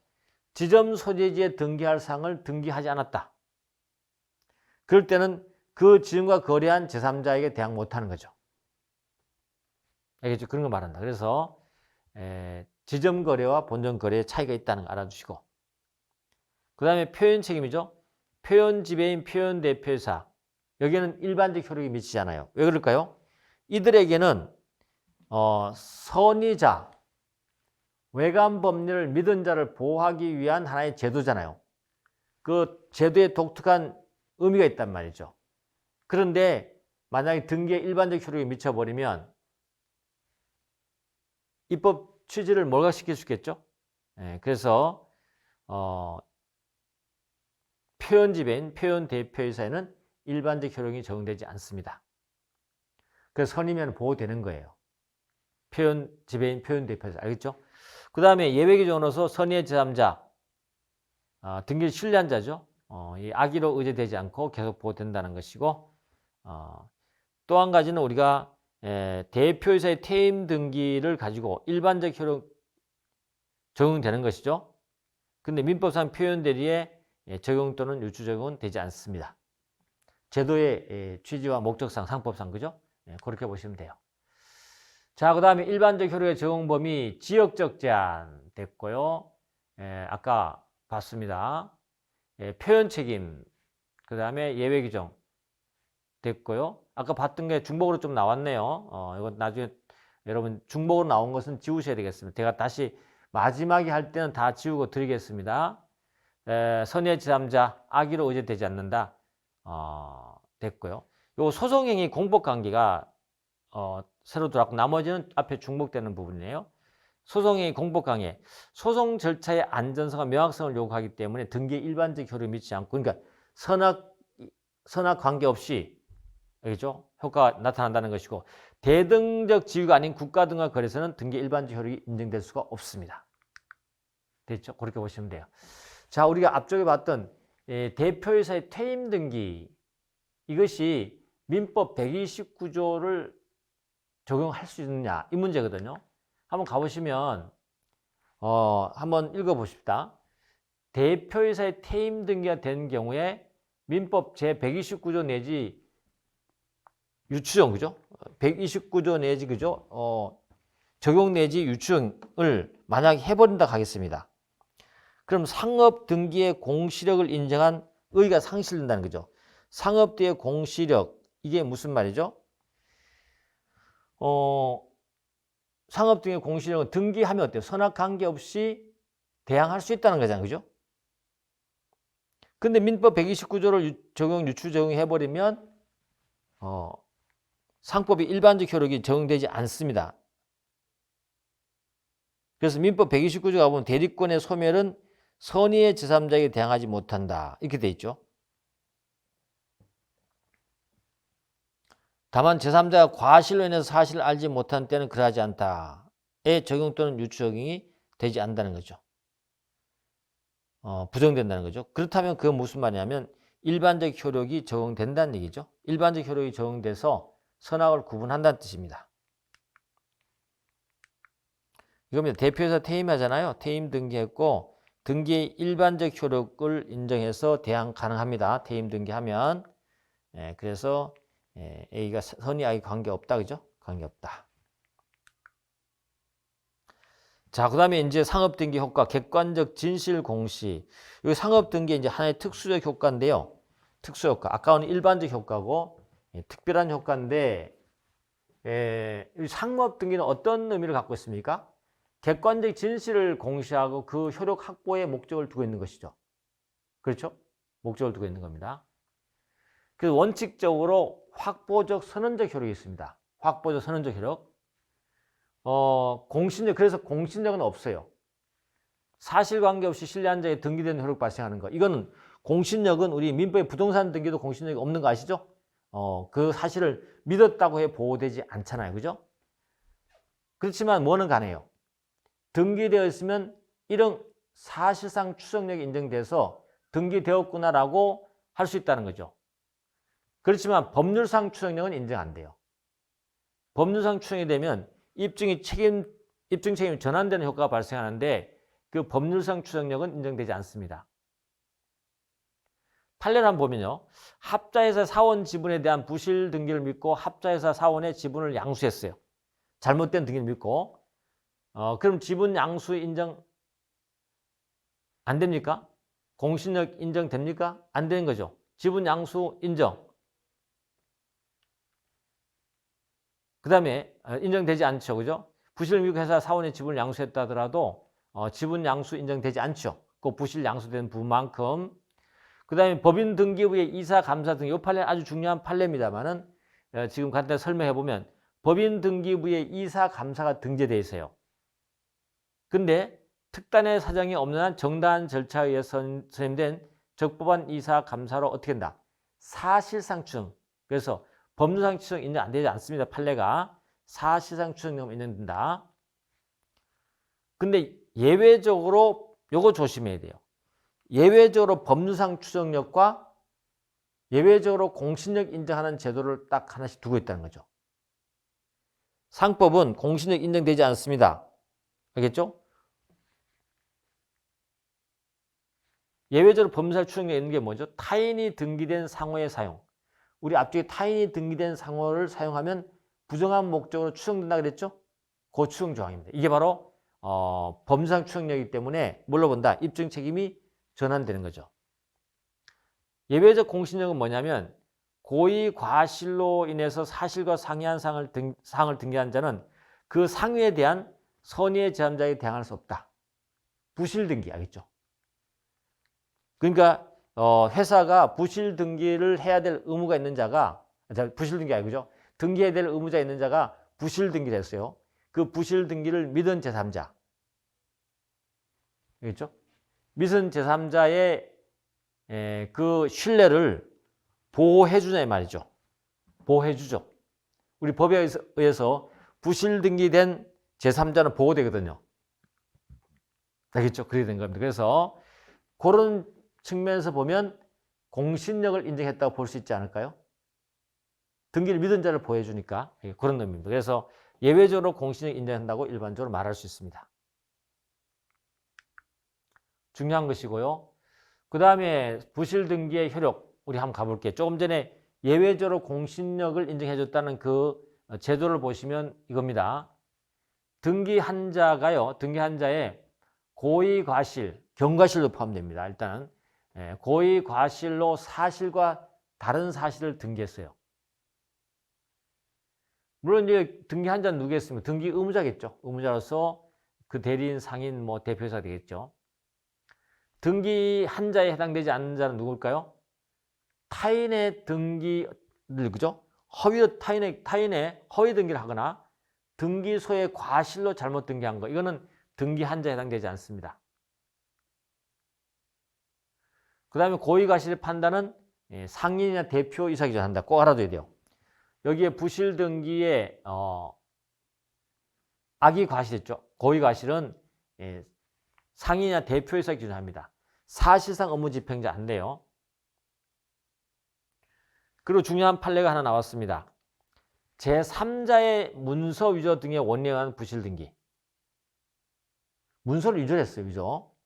지점 소재지에 등기할 사항을 등기하지 않았다. 그럴 때는 그 지점과 거래한 제3자에게 대항 못하는 거죠. 알겠죠? 그런 거 말한다. 그래서 지점 거래와 본점 거래의 차이가 있다는 거 알아두시고, 그 다음에 표현 책임이죠. 표현 지배인 표현 대표이사. 여기는 일반적 효력이 미치잖아요. 왜 그럴까요? 이들에게는 선의자, 외관 법률을 믿은 자를 보호하기 위한 하나의 제도잖아요. 그 제도에 독특한 의미가 있단 말이죠. 그런데 만약에 등기에 일반적 효력이 미쳐버리면 입법 취지를 몰각시킬 수 있겠죠. 그래서 표현 지배인 표현 대표이사에는 일반적 효력이 적용되지 않습니다. 그래서 선이면 보호되는 거예요. 표현 지배인 표현 대표이사. 알겠죠? 그 다음에 예외 규정으로서 선의의 제3자, 등기를 신뢰한 자죠. 이 악의로 의제되지 않고 계속 보호된다는 것이고, 또 한 가지는 우리가 대표이사의 퇴임 등기를 가지고 일반적 효력 적용되는 것이죠. 근데 민법상 표현 대리에 적용 또는 유추 적용은 되지 않습니다. 제도의 취지와 목적상, 상법상, 그죠? 그렇게 보시면 돼요. 자, 그 다음에 일반적 효력의 적용 범위 지역적 제한 됐고요. 아까 봤습니다. 표현 책임, 그 다음에 예외 규정 됐고요. 아까 봤던 게 중복으로 좀 나왔네요. 이건 나중에 여러분 중복으로 나온 것은 지우셔야 되겠습니다. 제가 다시 마지막에 할 때는 다 지우고 드리겠습니다. 선의의 제3자, 악의로 의제되지 않는다. 됐고요. 요 소송행위 공법관계가 새로 들어왔고 나머지는 앞에 중복되는 부분이에요. 소송행위 공법관계. 소송 절차의 안전성과 명확성을 요구하기 때문에 등기에 일반적 효력이 미치지 않고, 그러니까 선악 관계없이, 알겠죠? 효과가 나타난다는 것이고, 대등적 지위가 아닌 국가 등과 거래소는 등기 일반적 효력이 인정될 수가 없습니다. 됐죠? 그렇게 보시면 돼요. 자, 우리가 앞쪽에 봤던 대표이사의 퇴임 등기, 이것이 민법 129조를 적용할 수 있느냐, 이 문제거든요. 한번 가보시면 한번 읽어보십시다. 대표이사의 퇴임 등기가 된 경우에 민법 제129조 내지 유추정, 그죠? 129조 내지, 그죠? 적용 내지 유추정을 만약에 해버린다 하겠습니다. 그럼 상업 등기의 공시력을 인정한 의의가 상실된다는 거죠. 상업 등기의 공시력, 이게 무슨 말이죠? 상업 등기의 공시력은 등기하면 어때요? 선악 관계없이 대항할 수 있다는 거잖아요. 그죠? 근데 민법 129조를 적용, 유추 적용해버리면 상법이 일반적 효력이 적용되지 않습니다. 그래서 민법 129조가 보면 대리권의 소멸은 선의의 제3자에게 대항하지 못한다. 이렇게 돼 있죠. 다만 제3자가 과실로 인해서 사실을 알지 못한 때는 그러하지 않다의 적용 또는 유추 적용이 되지 않는다는 거죠. 부정된다는 거죠. 그렇다면 그건 무슨 말이냐면 일반적 효력이 적용된다는 얘기죠. 일반적 효력이 적용돼서 선악을 구분한다는 뜻입니다. 이겁니다. 대표에서 퇴임하잖아요. 퇴임 등기했고 등기의 일반적 효력을 인정해서 대항 가능합니다. 퇴임 등기하면. 그래서 A가 선의 악이 관계없다. 그죠? 관계없다. 자, 그 다음에 이제 상업등기 효과, 객관적 진실 공시. 이 상업등기 이제 하나의 특수적 효과인데요. 특수 효과. 아까는 일반적 효과고, 특별한 효과인데, 이 상업등기는 어떤 의미를 갖고 있습니까? 객관적 진실을 공시하고 그 효력 확보에 목적을 두고 있는 것이죠. 그렇죠? 목적을 두고 있는 겁니다. 그 원칙적으로 확보적 선언적 효력이 있습니다. 확보적 선언적 효력. 공신력, 그래서 공신력은 없어요. 사실관계 없이 신뢰한자에 등기된 효력 발생하는 거. 이거는 공신력은 우리 민법의 부동산 등기도 공신력이 없는 거 아시죠? 그 사실을 믿었다고 해 보호되지 않잖아요. 그죠? 그렇지만 뭐는 가네요. 등기되어 있으면 이런 사실상 추정력이 인정돼서 등기되었구나라고 할 수 있다는 거죠. 그렇지만 법률상 추정력은 인정 안 돼요. 법률상 추정이 되면 입증 책임이 전환되는 효과가 발생하는데 그 법률상 추정력은 인정되지 않습니다. 판례를 한번 보면요. 합자회사 사원 지분에 대한 부실 등기를 믿고 합자회사 사원의 지분을 양수했어요. 잘못된 등기를 믿고. 그럼 지분 양수 인정 안 됩니까? 공신력 인정됩니까? 안 되는 거죠. 지분 양수 인정. 그 다음에 인정되지 않죠. 그죠? 부실 미국 회사 사원의 지분을 양수했다 하더라도 지분 양수 인정되지 않죠. 그 부실 양수된 부분만큼. 그 다음에 법인 등기부의 이사, 감사 등 이 판례 아주 중요한 판례입니다만은 지금 간단히 설명해 보면 법인 등기부의 이사, 감사가 등재되어 있어요. 근데 특단의 사정이 없는 한 정당한 절차에 의해서 선임된 적법한 이사, 감사로 어떻게 된다? 사실상 추정. 그래서 법률상 추정 인정 안 되지 않습니다. 판례가. 사실상 추정되면 인정된다. 근데 예외적으로 요거 조심해야 돼요. 예외적으로 법률상 추정력과 예외적으로 공신력 인정하는 제도를 딱 하나씩 두고 있다는 거죠. 상법은 공신력 인정되지 않습니다. 알겠죠? 예외적으로 법률상 추정력 있는 게 뭐죠? 타인이 등기된 상호의 사용. 우리 앞쪽에 타인이 등기된 상호를 사용하면 부정한 목적으로 추정된다 그랬죠? 그 추정 조항입니다. 이게 바로 법률상 추정력이기 때문에 뭘로 본다? 입증 책임이 전환되는 거죠. 예외적 공신력은 뭐냐면 고의 과실로 인해서 사실과 상이한 사항을 등기한 자는 그 상위에 대한 선의의 제3자에게 대항할 수 없다. 부실 등기 알겠죠? 그러니까 회사가 부실 등기를 해야 될 의무가 있는 자가 부실 등기 아니고 그죠? 등기해야 될 의무자 있는 자가 부실 등기를 했어요. 그 부실 등기를 믿은 제3자. 알겠죠? 믿은 제3자의 그 신뢰를 보호해 주냐 이 말이죠. 보호해 주죠. 우리 법에 의해서 부실 등기된 제3자는 보호되거든요. 알겠죠? 그렇게 된 겁니다. 그래서 그런 측면에서 보면 공신력을 인정했다고 볼 수 있지 않을까요? 등기를 믿은 자를 보호해 주니까 그런 의미입니다. 그래서 예외적으로 공신력 인정한다고 일반적으로 말할 수 있습니다. 중요한 것이고요. 그 다음에 부실 등기의 효력 우리 한번 가볼게요. 조금 전에 예외적으로 공신력을 인정해줬다는 그 제도를 보시면 이겁니다. 등기한 자가요. 등기한 자의 고의 과실, 경과실도 포함됩니다. 일단은 고의 과실로 사실과 다른 사실을 등기했어요. 물론 이제 등기한 자는 누구겠습니까? 등기 의무자겠죠. 의무자로서 그 대리인, 상인, 뭐 대표이사 되겠죠. 등기한 자에 해당되지 않는 자는 누굴까요? 타인의 등기를 그죠? 타인의 허위 등기를 하거나 등기소의 과실로 잘못 등기한 거 이거는 등기한 자에 해당되지 않습니다. 그 다음에 고의과실의 판단은 상인이나 대표이사 기준한다. 꼭 알아둬야 돼요. 여기에 부실등기에 악의과실했죠. 고의과실은 상인이나 대표이사 기준합니다. 사실상 업무집행자 안 돼요. 그리고 중요한 판례가 하나 나왔습니다. 제3자의 문서 위조 등의 원인에 의한 부실등기. 문서를 위조했어요. 위조.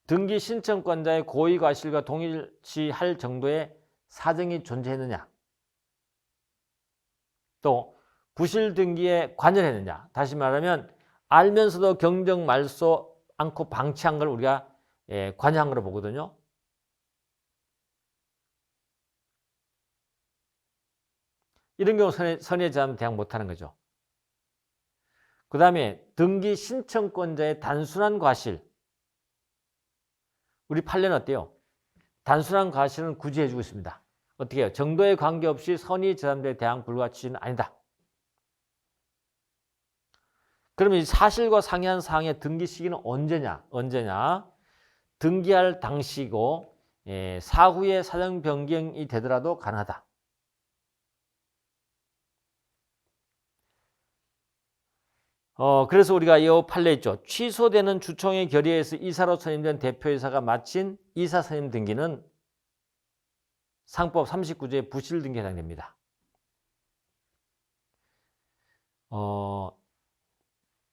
등기 신청권자의 고의과실과 동일시할 정도의 사정이 존재했느냐. 또 부실등기에 관여했느냐. 다시 말하면 알면서도 경정 말소 않고 방치한 걸 우리가 관여한 거로 보거든요. 이런 경우 선의의 제한 대항 못하는 거죠. 그 다음에 등기 신청권자의 단순한 과실. 우리 판례는 어때요? 단순한 과실은 굳이 해주고 있습니다. 어떻게 해요? 정도에 관계없이 선의 제한에 대항 불가 취지는 아니다. 그러면 이 사실과 상이한 사항의 등기 시기는 언제냐? 등기할 당시고 사후에 사정 변경이 되더라도 가능하다. 그래서 우리가 이 판례 있죠. 취소되는 주총의 결의에서 이사로 선임된 대표이사가 마친 이사 선임 등기는 상법 39조의 부실 등기에 해당됩니다.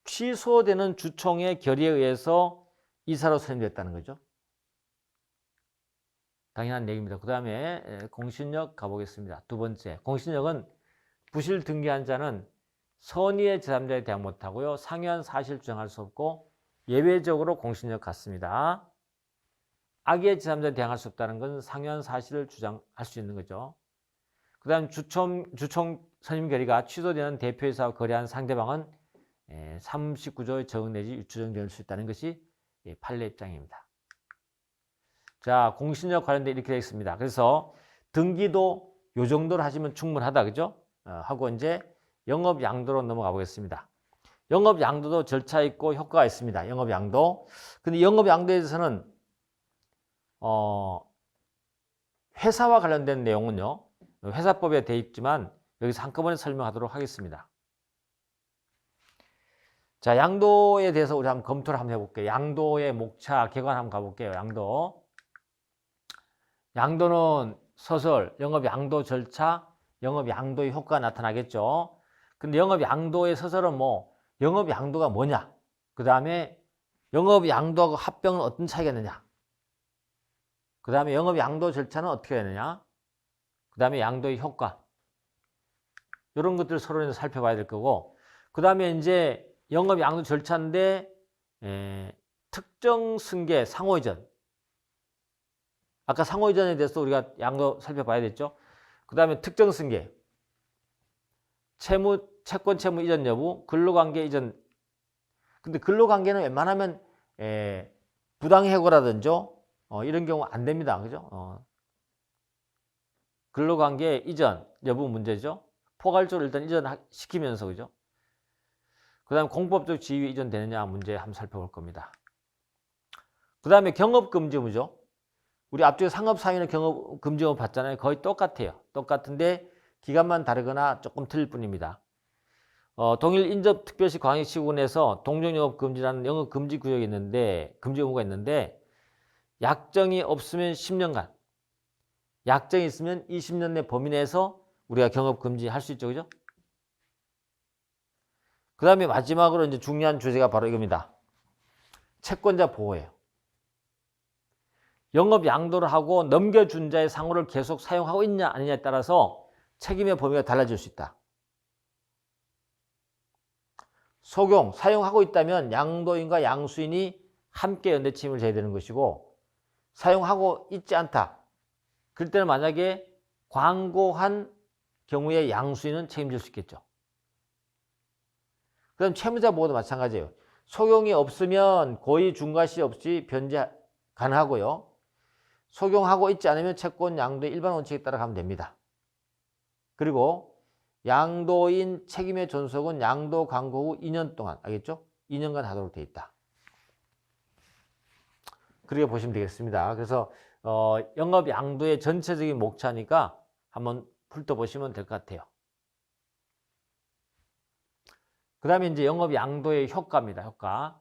취소되는 주총의 결의에 의해서 이사로 선임됐다는 거죠. 당연한 얘기입니다. 그 다음에 공신력 가보겠습니다. 두 번째, 공신력은 부실 등기한 자는 선의의 제3자에 대항 못하고요. 상이한 사실 주장할 수 없고 예외적으로 공신력 갖습니다. 악의 제3자에 대항할 수 없다는 건 상이한 사실을 주장할 수 있는 거죠. 그 다음 주총 선임 결의가 취소되는 대표이사와 거래한 상대방은 39조의 적응 내지 유추정될 수 있다는 것이 판례 입장입니다. 자, 공신력 관련돼 이렇게 되어 있습니다. 그래서 등기도 요 정도로 하시면 충분하다, 그죠? 하고 이제 영업 양도로 넘어가 보겠습니다. 영업 양도도 절차 있고 효과가 있습니다. 영업 양도. 근데 영업 양도에 대해서는 회사와 관련된 내용은요. 회사법에 되어 있지만 여기서 한꺼번에 설명하도록 하겠습니다. 자, 양도에 대해서 우리 한번 검토를 한번 해볼게요. 양도의 목차, 개관 한번 가볼게요. 양도는 서술, 영업 양도 절차, 영업 양도의 효과가 나타나겠죠. 근데 영업 양도의 서술은 영업 양도가 뭐냐? 그 다음에 영업 양도하고 합병은 어떤 차이가 있느냐? 그 다음에 영업 양도 절차는 어떻게 되느냐? 그 다음에 양도의 효과. 이런 것들을 서로 살펴봐야 될 거고, 그 다음에 이제 영업 양도 절차인데 특정 승계 상호이전. 아까 상호이전에 대해서 우리가 양도 살펴봐야 됐죠. 그 다음에 특정 승계, 채권 채무 이전 여부, 근로관계 이전. 근데 근로관계는 웬만하면 부당해고라든지 이런 경우 안 됩니다. 그죠? 근로관계 이전 여부 문제죠. 포괄적으로 일단 이전시키면서, 그죠? 그 다음에 공법적 지위 이전되느냐 문제 한번 살펴볼 겁니다. 그 다음에 경업금지 의무죠. 우리 앞쪽에 상업상인의 경업금지 의무 봤잖아요. 거의 똑같아요. 똑같은데 기간만 다르거나 조금 틀릴 뿐입니다. 동일 인접특별시 광역시군에서 동종영업금지라는 영업금지 구역이 있는데, 금지 의무가 있는데, 약정이 없으면 10년간, 약정이 있으면 20년 내 범위 내에서 우리가 경업금지 할 수 있죠. 그죠? 그 다음에 마지막으로 이제 중요한 주제가 바로 이겁니다. 채권자 보호예요. 영업 양도를 하고 넘겨준 자의 상호를 계속 사용하고 있냐 아니냐에 따라서 책임의 범위가 달라질 수 있다. 소경, 사용하고 있다면 양도인과 양수인이 함께 연대책임을 져야 되는 것이고, 사용하고 있지 않다. 그럴 때는 만약에 광고한 경우에 양수인은 책임질 수 있겠죠. 그럼 채무자 보호도 마찬가지예요. 소경이 없으면 고의 중과시 없이 변제 가능하고요. 소경하고 있지 않으면 채권 양도의 일반 원칙에 따라 가면 됩니다. 그리고 양도인 책임의 존속은 양도 광고 후 2년 동안, 알겠죠? 2년간 하도록 되어 있다. 그렇게 보시면 되겠습니다. 그래서 영업 양도의 전체적인 목차니까 한번 훑어보시면 될 것 같아요. 그 다음에 이제 영업 양도의 효과입니다. 효과.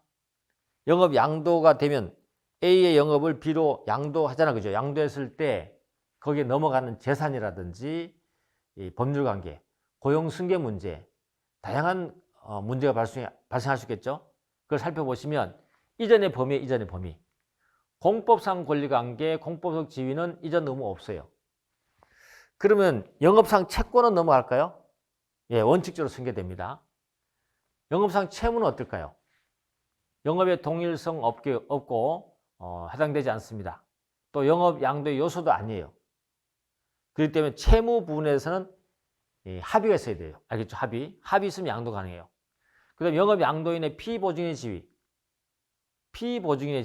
영업 양도가 되면 A의 영업을 B로 양도하잖아. 그죠? 양도했을 때 거기에 넘어가는 재산이라든지 이 법률관계, 고용승계 문제, 다양한 문제가 발생할 수 있겠죠. 그걸 살펴보시면 이전의 범위, 공법상 권리관계, 공법적 지위는 이전 의무 없어요. 그러면 영업상 채권은 넘어갈까요? 예, 원칙적으로 승계됩니다. 영업상 채무는 어떨까요? 영업의 동일성 없고 해당되지 않습니다. 또 영업 양도의 요소도 아니에요. 그렇기 때문에 채무 부분에서는 합의가 있어야 돼요. 알겠죠? 합의 있으면 양도 가능해요. 그 다음에 영업 양도인의 피보증인의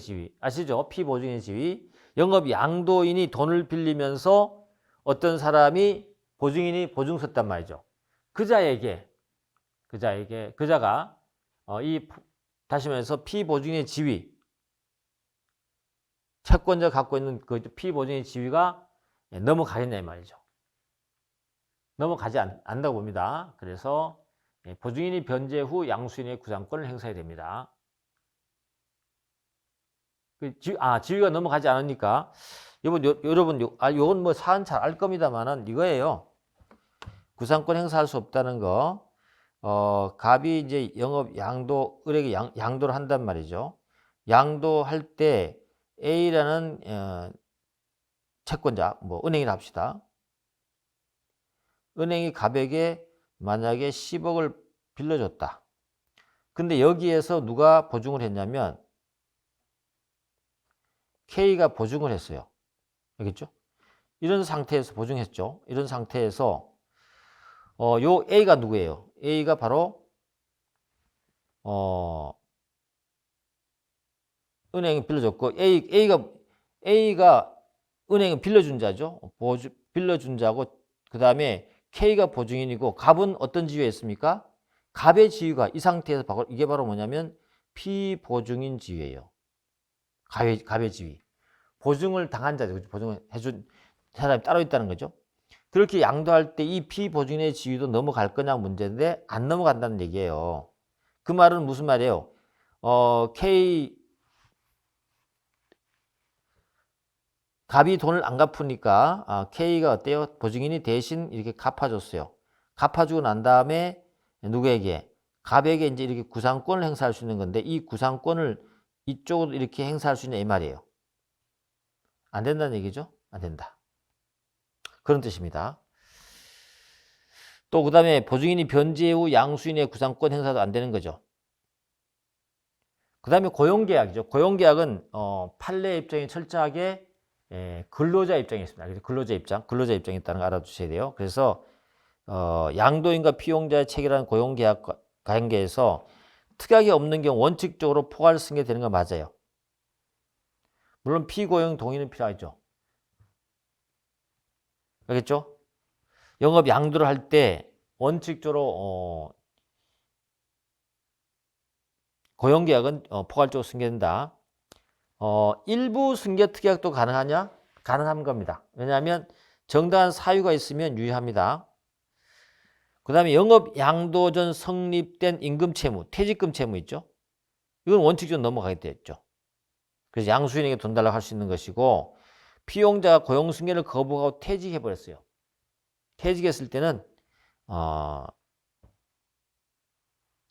지위 아시죠? 피보증인의 지위. 영업 양도인이 돈을 빌리면서 어떤 사람이 보증인이 보증 섰단 말이죠. 그자가 다시 말해서 피보증인의 지위, 채권자가 갖고 있는 그 피보증인의 지위가 넘어가겠냐 이 말이죠. 넘어가지 않는다고 봅니다. 그래서 보증인이 변제 후 양수인의 구상권을 행사해야 됩니다. 지위가 넘어가지 않으니까 여러분 요건 뭐 사안 잘 알 겁니다만은 이거예요. 구상권 행사할 수 없다는 거. 갑이 이제 영업 양도 을에게 양도를 한단 말이죠. 양도할 때 A라는 채권자, 뭐 은행이라 합시다. 은행이 갑에게 만약에 10억을 빌려줬다. 근데 여기에서 누가 보증을 했냐면 K가 보증을 했어요. 알겠죠? 이런 상태에서 보증했죠. 이런 상태에서 요 A가 누구예요? A가 바로 은행이 빌려줬고 A가 은행을 빌려준 자죠. 빌려준 자고 그 다음에 K가 보증인이고 갑은 어떤 지위에 있습니까? 갑의 지위가 이 상태에서 이게 바로 뭐냐면 피보증인 지위예요. 갑의 지위. 보증을 당한 자죠. 보증을 해준 사람이 따로 있다는 거죠. 그렇게 양도할 때 이 피보증인의 지위도 넘어갈 거냐 문제인데 안 넘어간다는 얘기예요. 그 말은 무슨 말이에요? 갑이 돈을 안 갚으니까 K가 어때요? 보증인이 대신 이렇게 갚아줬어요. 갚아주고 난 다음에 누구에게? 갑에게 이제 이렇게 구상권을 행사할 수 있는 건데 이 구상권을 이쪽으로 이렇게 행사할 수 있는 이 말이에요. 안 된다는 얘기죠? 안 된다. 그런 뜻입니다. 또 그 다음에 보증인이 변제 후 양수인의 구상권 행사도 안 되는 거죠. 그 다음에 고용계약이죠. 고용계약은 판례 입장이 철저하게 근로자 입장이 있습니다. 그래서 근로자 입장이 있다는 거 알아두셔야 돼요. 그래서 양도인과 피용자의 체결한 고용계약 관계에서 특약이 없는 경우 원칙적으로 포괄 승계되는 건 맞아요. 물론 피고용 동의는 필요하죠. 알겠죠? 영업 양도를 할 때 원칙적으로 고용계약은 포괄적으로 승계된다. 일부 승계 특약도 가능하냐? 가능한 겁니다. 왜냐하면 정당한 사유가 있으면 유효합니다. 그 다음에 영업 양도 전 성립된 임금 채무, 퇴직금 채무 있죠? 이건 원칙적으로 넘어가게 됐죠. 그래서 양수인에게 돈 달라고 할 수 있는 것이고 피용자가 고용 승계를 거부하고 퇴직해버렸어요. 퇴직했을 때는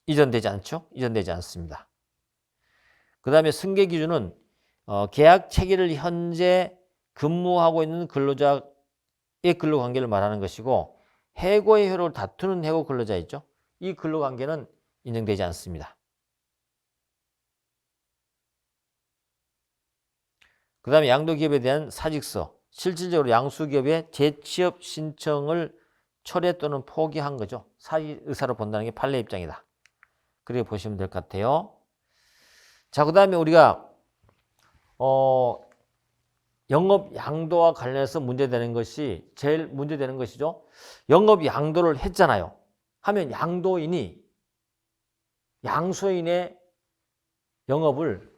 이전되지 않죠? 이전되지 않습니다. 그 다음에 승계 기준은 계약 체계를 현재 근무하고 있는 근로자의 근로관계를 말하는 것이고 해고의 효력을 다투는 해고 근로자 있죠? 이 근로관계는 인정되지 않습니다. 그 다음에 양도기업에 대한 사직서, 실질적으로 양수기업의 재취업 신청을 철회 또는 포기한 거죠. 사직 의사로 본다는 게 판례 입장이다. 그렇게 보시면 될 것 같아요. 자, 그 다음에 우리가 영업 양도와 관련해서 문제되는 것이 제일 문제되는 것이죠. 영업 양도를 했잖아요. 하면 양도인이 양수인의 영업을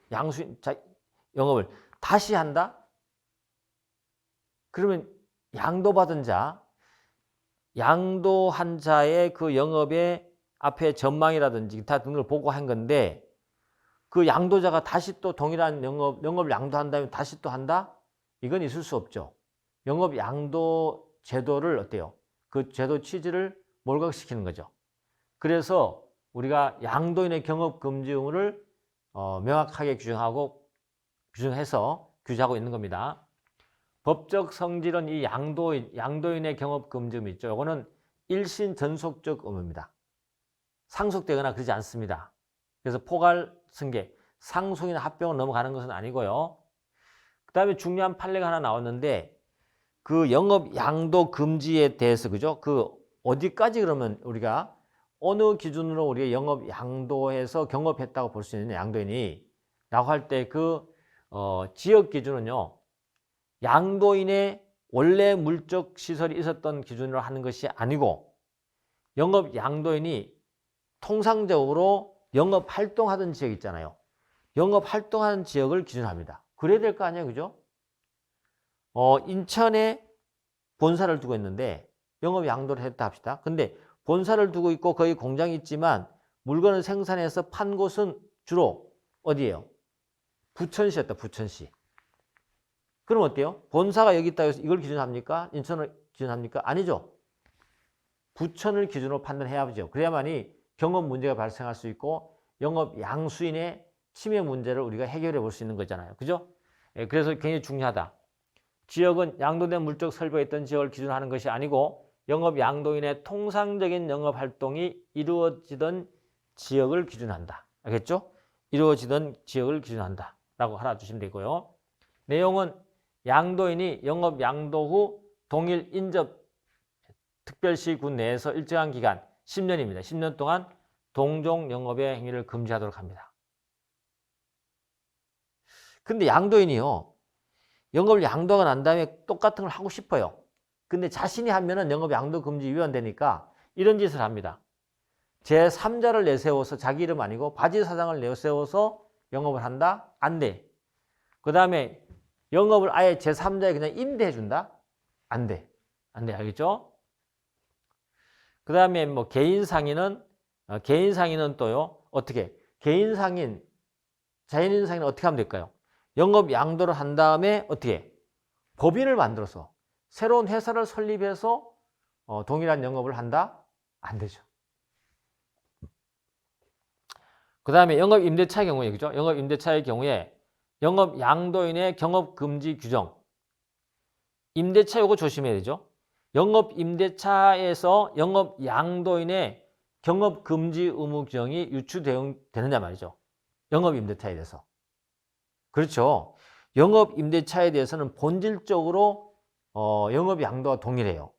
다시 한다? 그러면 양도받은 자, 양도한 자의 그 영업의 앞에 전망이라든지 기타 등을 보고 한 건데 그 양도자가 다시 또 동일한 영업을 양도한 다음에 다시 또 한다? 이건 있을 수 없죠. 영업 양도 제도를 어때요? 그 제도 취지를 몰각시키는 거죠. 그래서 우리가 양도인의 경업 금지 의무를 명확하게 규정해서 규제하고 있는 겁니다. 법적 성질은 이 양도인의 경업 금지 의무 있죠. 이거는 일신 전속적 의무입니다. 상속되거나 그러지 않습니다. 그래서 포괄 승계, 상속이나 합병을 넘어가는 것은 아니고요. 그 다음에 중요한 판례가 하나 나왔는데 그 영업 양도 금지에 대해서 그죠? 그 어디까지 그러면 우리가 어느 기준으로 우리가 영업 양도해서 경업했다고 볼 수 있느냐 양도인이 라고 할 때 그 지역 기준은요. 양도인의 원래 물적 시설이 있었던 기준으로 하는 것이 아니고 영업 양도인이 통상적으로 영업 활동하던 지역 있잖아요. 영업 활동하는 지역을 기준합니다. 그래야 될 거 아니에요, 그죠? 인천에 본사를 두고 있는데 영업 양도를 했다 합시다. 근데 본사를 두고 있고 거기 공장이 있지만 물건을 생산해서 판 곳은 주로 어디예요? 부천시였다, 부천시. 그럼 어때요? 본사가 여기 있다 해서 이걸 기준합니까? 인천을 기준합니까? 아니죠. 부천을 기준으로 판단해야죠. 그래야만이 경업 문제가 발생할 수 있고 영업 양수인의 침해 문제를 우리가 해결해 볼 수 있는 거잖아요. 그죠? 그래서 굉장히 중요하다. 지역은 양도된 물적 설비가 있던 지역을 기준하는 것이 아니고 영업 양도인의 통상적인 영업 활동이 이루어지던 지역을 기준한다. 알겠죠? 이루어지던 지역을 기준한다. 라고 알아주시면 되고요. 내용은 양도인이 영업 양도 후 동일 인접 특별시군 내에서 일정한 기간 10년입니다. 10년 동안 동종 영업의 행위를 금지하도록 합니다. 근데 양도인이요. 영업을 양도가 난 다음에 똑같은 걸 하고 싶어요. 근데 자신이 하면은 영업 양도 금지 위반되니까 이런 짓을 합니다. 제3자를 내세워서 자기 이름 아니고 바지 사장을 내세워서 영업을 한다? 안 돼. 그 다음에 영업을 아예 제3자에 그냥 임대해 준다? 안 돼. 안 돼. 알겠죠? 그 다음에 뭐 개인 상인은 또요. 어떻게? 개인 상인, 자연인 상인은 어떻게 하면 될까요? 영업 양도를 한 다음에 어떻게? 법인을 만들어서 새로운 회사를 설립해서 동일한 영업을 한다? 안 되죠. 그 다음에 영업 임대차의 경우에, 그죠? 영업 임대차의 경우에 영업 양도인의 경업 금지 규정. 임대차 요거 조심해야 되죠. 영업 임대차에서 영업 양도인의 경업 금지 의무 규정이 유추되느냐 말이죠. 영업 임대차에 대해서. 그렇죠. 영업 임대차에 대해서는 본질적으로 영업 양도와 동일해요.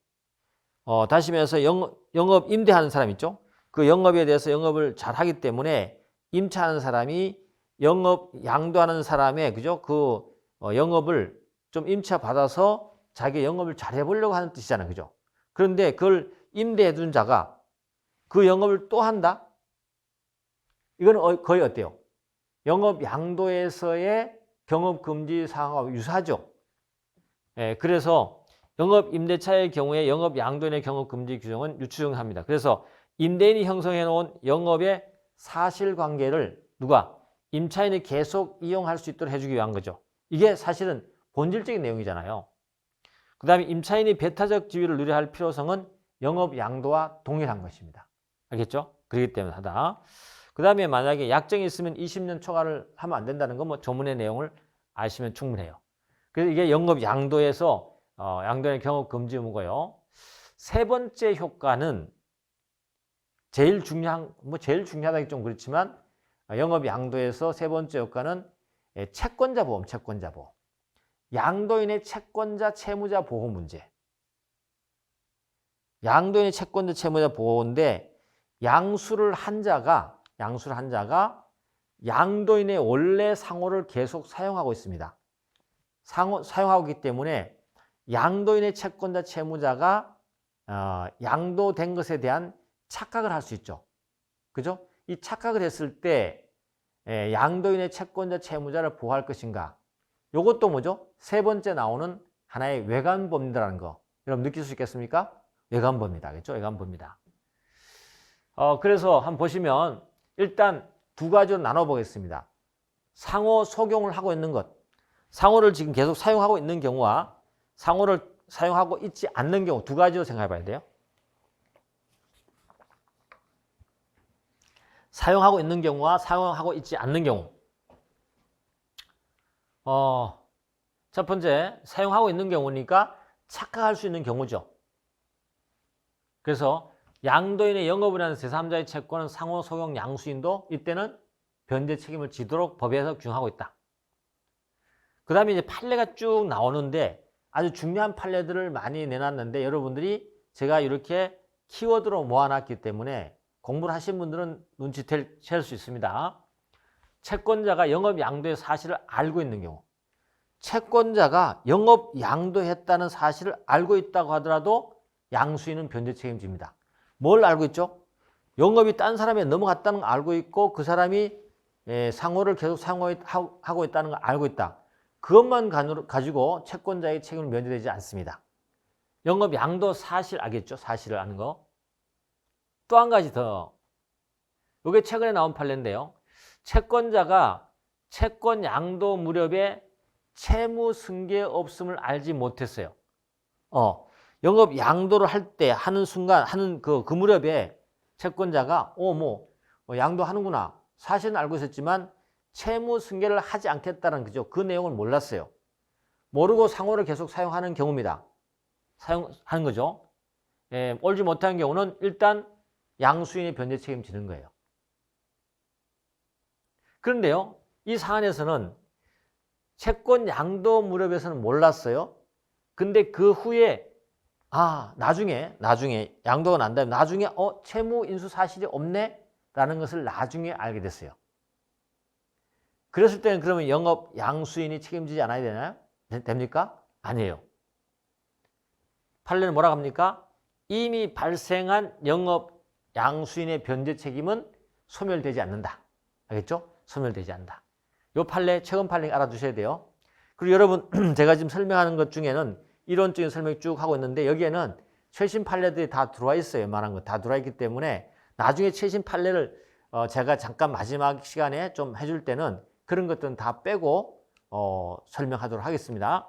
다시 말해서 영업 임대하는 사람 있죠. 그 영업에 대해서 영업을 잘 하기 때문에 임차하는 사람이 영업 양도하는 사람의 그죠? 그 영업을 좀 임차 받아서 자기 영업을 잘 해보려고 하는 뜻이잖아요. 그죠? 그런데 그걸 임대해 둔 자가 그 영업을 또 한다? 이건 거의 어때요? 영업 양도에서의 경업 금지 사항과 유사하죠. 그래서 영업 임대차의 경우에 영업 양도인의 경업 금지 규정은 유추정합니다. 그래서 임대인이 형성해 놓은 영업의 사실관계를 누가? 임차인이 계속 이용할 수 있도록 해주기 위한 거죠. 이게 사실은 본질적인 내용이잖아요. 그 다음에 임차인이 배타적 지위를 누려야 할 필요성은 영업 양도와 동일한 것입니다. 알겠죠? 그렇기 때문에 하다. 그 다음에 만약에 약정이 있으면 20년 초과를 하면 안 된다는 건 뭐 조문의 내용을 아시면 충분해요. 그래서 이게 영업 양도에서 양도의 경업 금지 의무고요. 세 번째 효과는 제일 중요하다기 좀 그렇지만 영업 양도에서 세 번째 효과는 채권자 보험, 채권자 보험. 양도인의 채권자 채무자 보호 문제. 양도인의 채권자 채무자 보호인데 양수를 한 자가 양도인의 원래 상호를 계속 사용하고 있습니다. 사용하고 있기 때문에 양도인의 채권자 채무자가 양도된 것에 대한 착각을 할 수 있죠. 그죠? 이 착각을 했을 때 양도인의 채권자 채무자를 보호할 것인가? 요것도 뭐죠? 세 번째 나오는 하나의 외관법이라는 거. 여러분 느낄 수 있겠습니까? 외관법입니다. 알겠죠? 외관법입니다. 그래서 한번 보시면 일단 두 가지로 나눠보겠습니다. 상호 속용을 하고 있는 것. 상호를 지금 계속 사용하고 있는 경우와 상호를 사용하고 있지 않는 경우 두 가지로 생각해 봐야 돼요. 사용하고 있는 경우와 사용하고 있지 않는 경우. 첫 번째, 사용하고 있는 경우니까 착각할 수 있는 경우죠. 그래서 양도인의 영업을 하는 제3자의 채권은 상호 소용 양수인도 이때는 변제 책임을 지도록 법에서 규정하고 있다. 그 다음에 이제 판례가 쭉 나오는데 아주 중요한 판례들을 많이 내놨는데 여러분들이 제가 이렇게 키워드로 모아놨기 때문에 공부를 하신 분들은 눈치챌 수 있습니다. 채권자가 영업 양도의 사실을 알고 있는 경우, 채권자가 영업 양도했다는 사실을 알고 있다고 하더라도 양수인은 변제 책임집니다. 뭘 알고 있죠? 영업이 딴 사람에 넘어갔다는 걸 알고 있고 그 사람이 상호를 계속 사용하고 있다는 걸 알고 있다. 그것만 가지고 채권자의 책임을 면제되지 않습니다. 영업 양도 사실 알겠죠? 사실을 아는 거. 또 한 가지 더. 이게 최근에 나온 판례인데요. 채권자가 채권 양도 무렵에 채무 승계 없음을 알지 못했어요. 영업 양도를 할 때 하는 순간 하는 그 무렵에 채권자가 양도하는구나 사실은 알고 있었지만 채무 승계를 하지 않겠다는 그죠? 그 내용을 몰랐어요. 모르고 상호를 계속 사용하는 경우입니다. 사용하는 거죠. 옳지 못한 경우는 일단 양수인의 변제 책임지는 거예요. 그런데요, 이 사안에서는 채권 양도 무렵에서는 몰랐어요. 근데 그 후에 나중에 양도가 난 다음에 나중에 채무 인수 사실이 없네 라는 것을 나중에 알게 됐어요. 그랬을 때는 그러면 영업 양수인이 책임지지 않아야 되나요? 됩니까? 아니에요. 판례는 뭐라고 합니까? 이미 발생한 영업 양수인의 변제 책임은 소멸되지 않는다. 알겠죠? 소멸되지 않는다. 이 판례, 최근 판례 알아두셔야 돼요. 그리고 여러분 제가 지금 설명하는 것 중에는 이론적인 설명 쭉 하고 있는데 여기에는 최신 판례들이 다 들어와 있어요. 웬만한 거 다 들어와 있기 때문에 나중에 최신 판례를 제가 잠깐 마지막 시간에 좀 해줄 때는 그런 것들은 다 빼고 설명하도록 하겠습니다.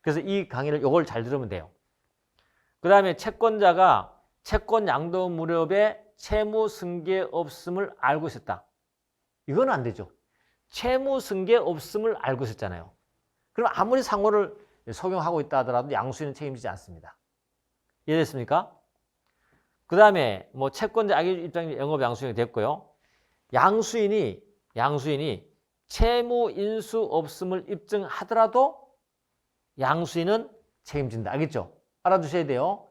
그래서 이 강의를 요걸 잘 들으면 돼요. 그 다음에 채권자가 채권 양도 무렵에 채무 승계 없음을 알고 있었다. 이건 안 되죠. 채무 승계 없음을 알고 있었잖아요. 그럼 아무리 상호를 적용하고 있다 하더라도 양수인은 책임지지 않습니다. 이해됐습니까? 그 다음에 채권자 악의 입장이 영업 양수인이 됐고요. 양수인이 채무 인수 없음을 입증하더라도 양수인은 책임진다. 알겠죠? 알아두셔야 돼요.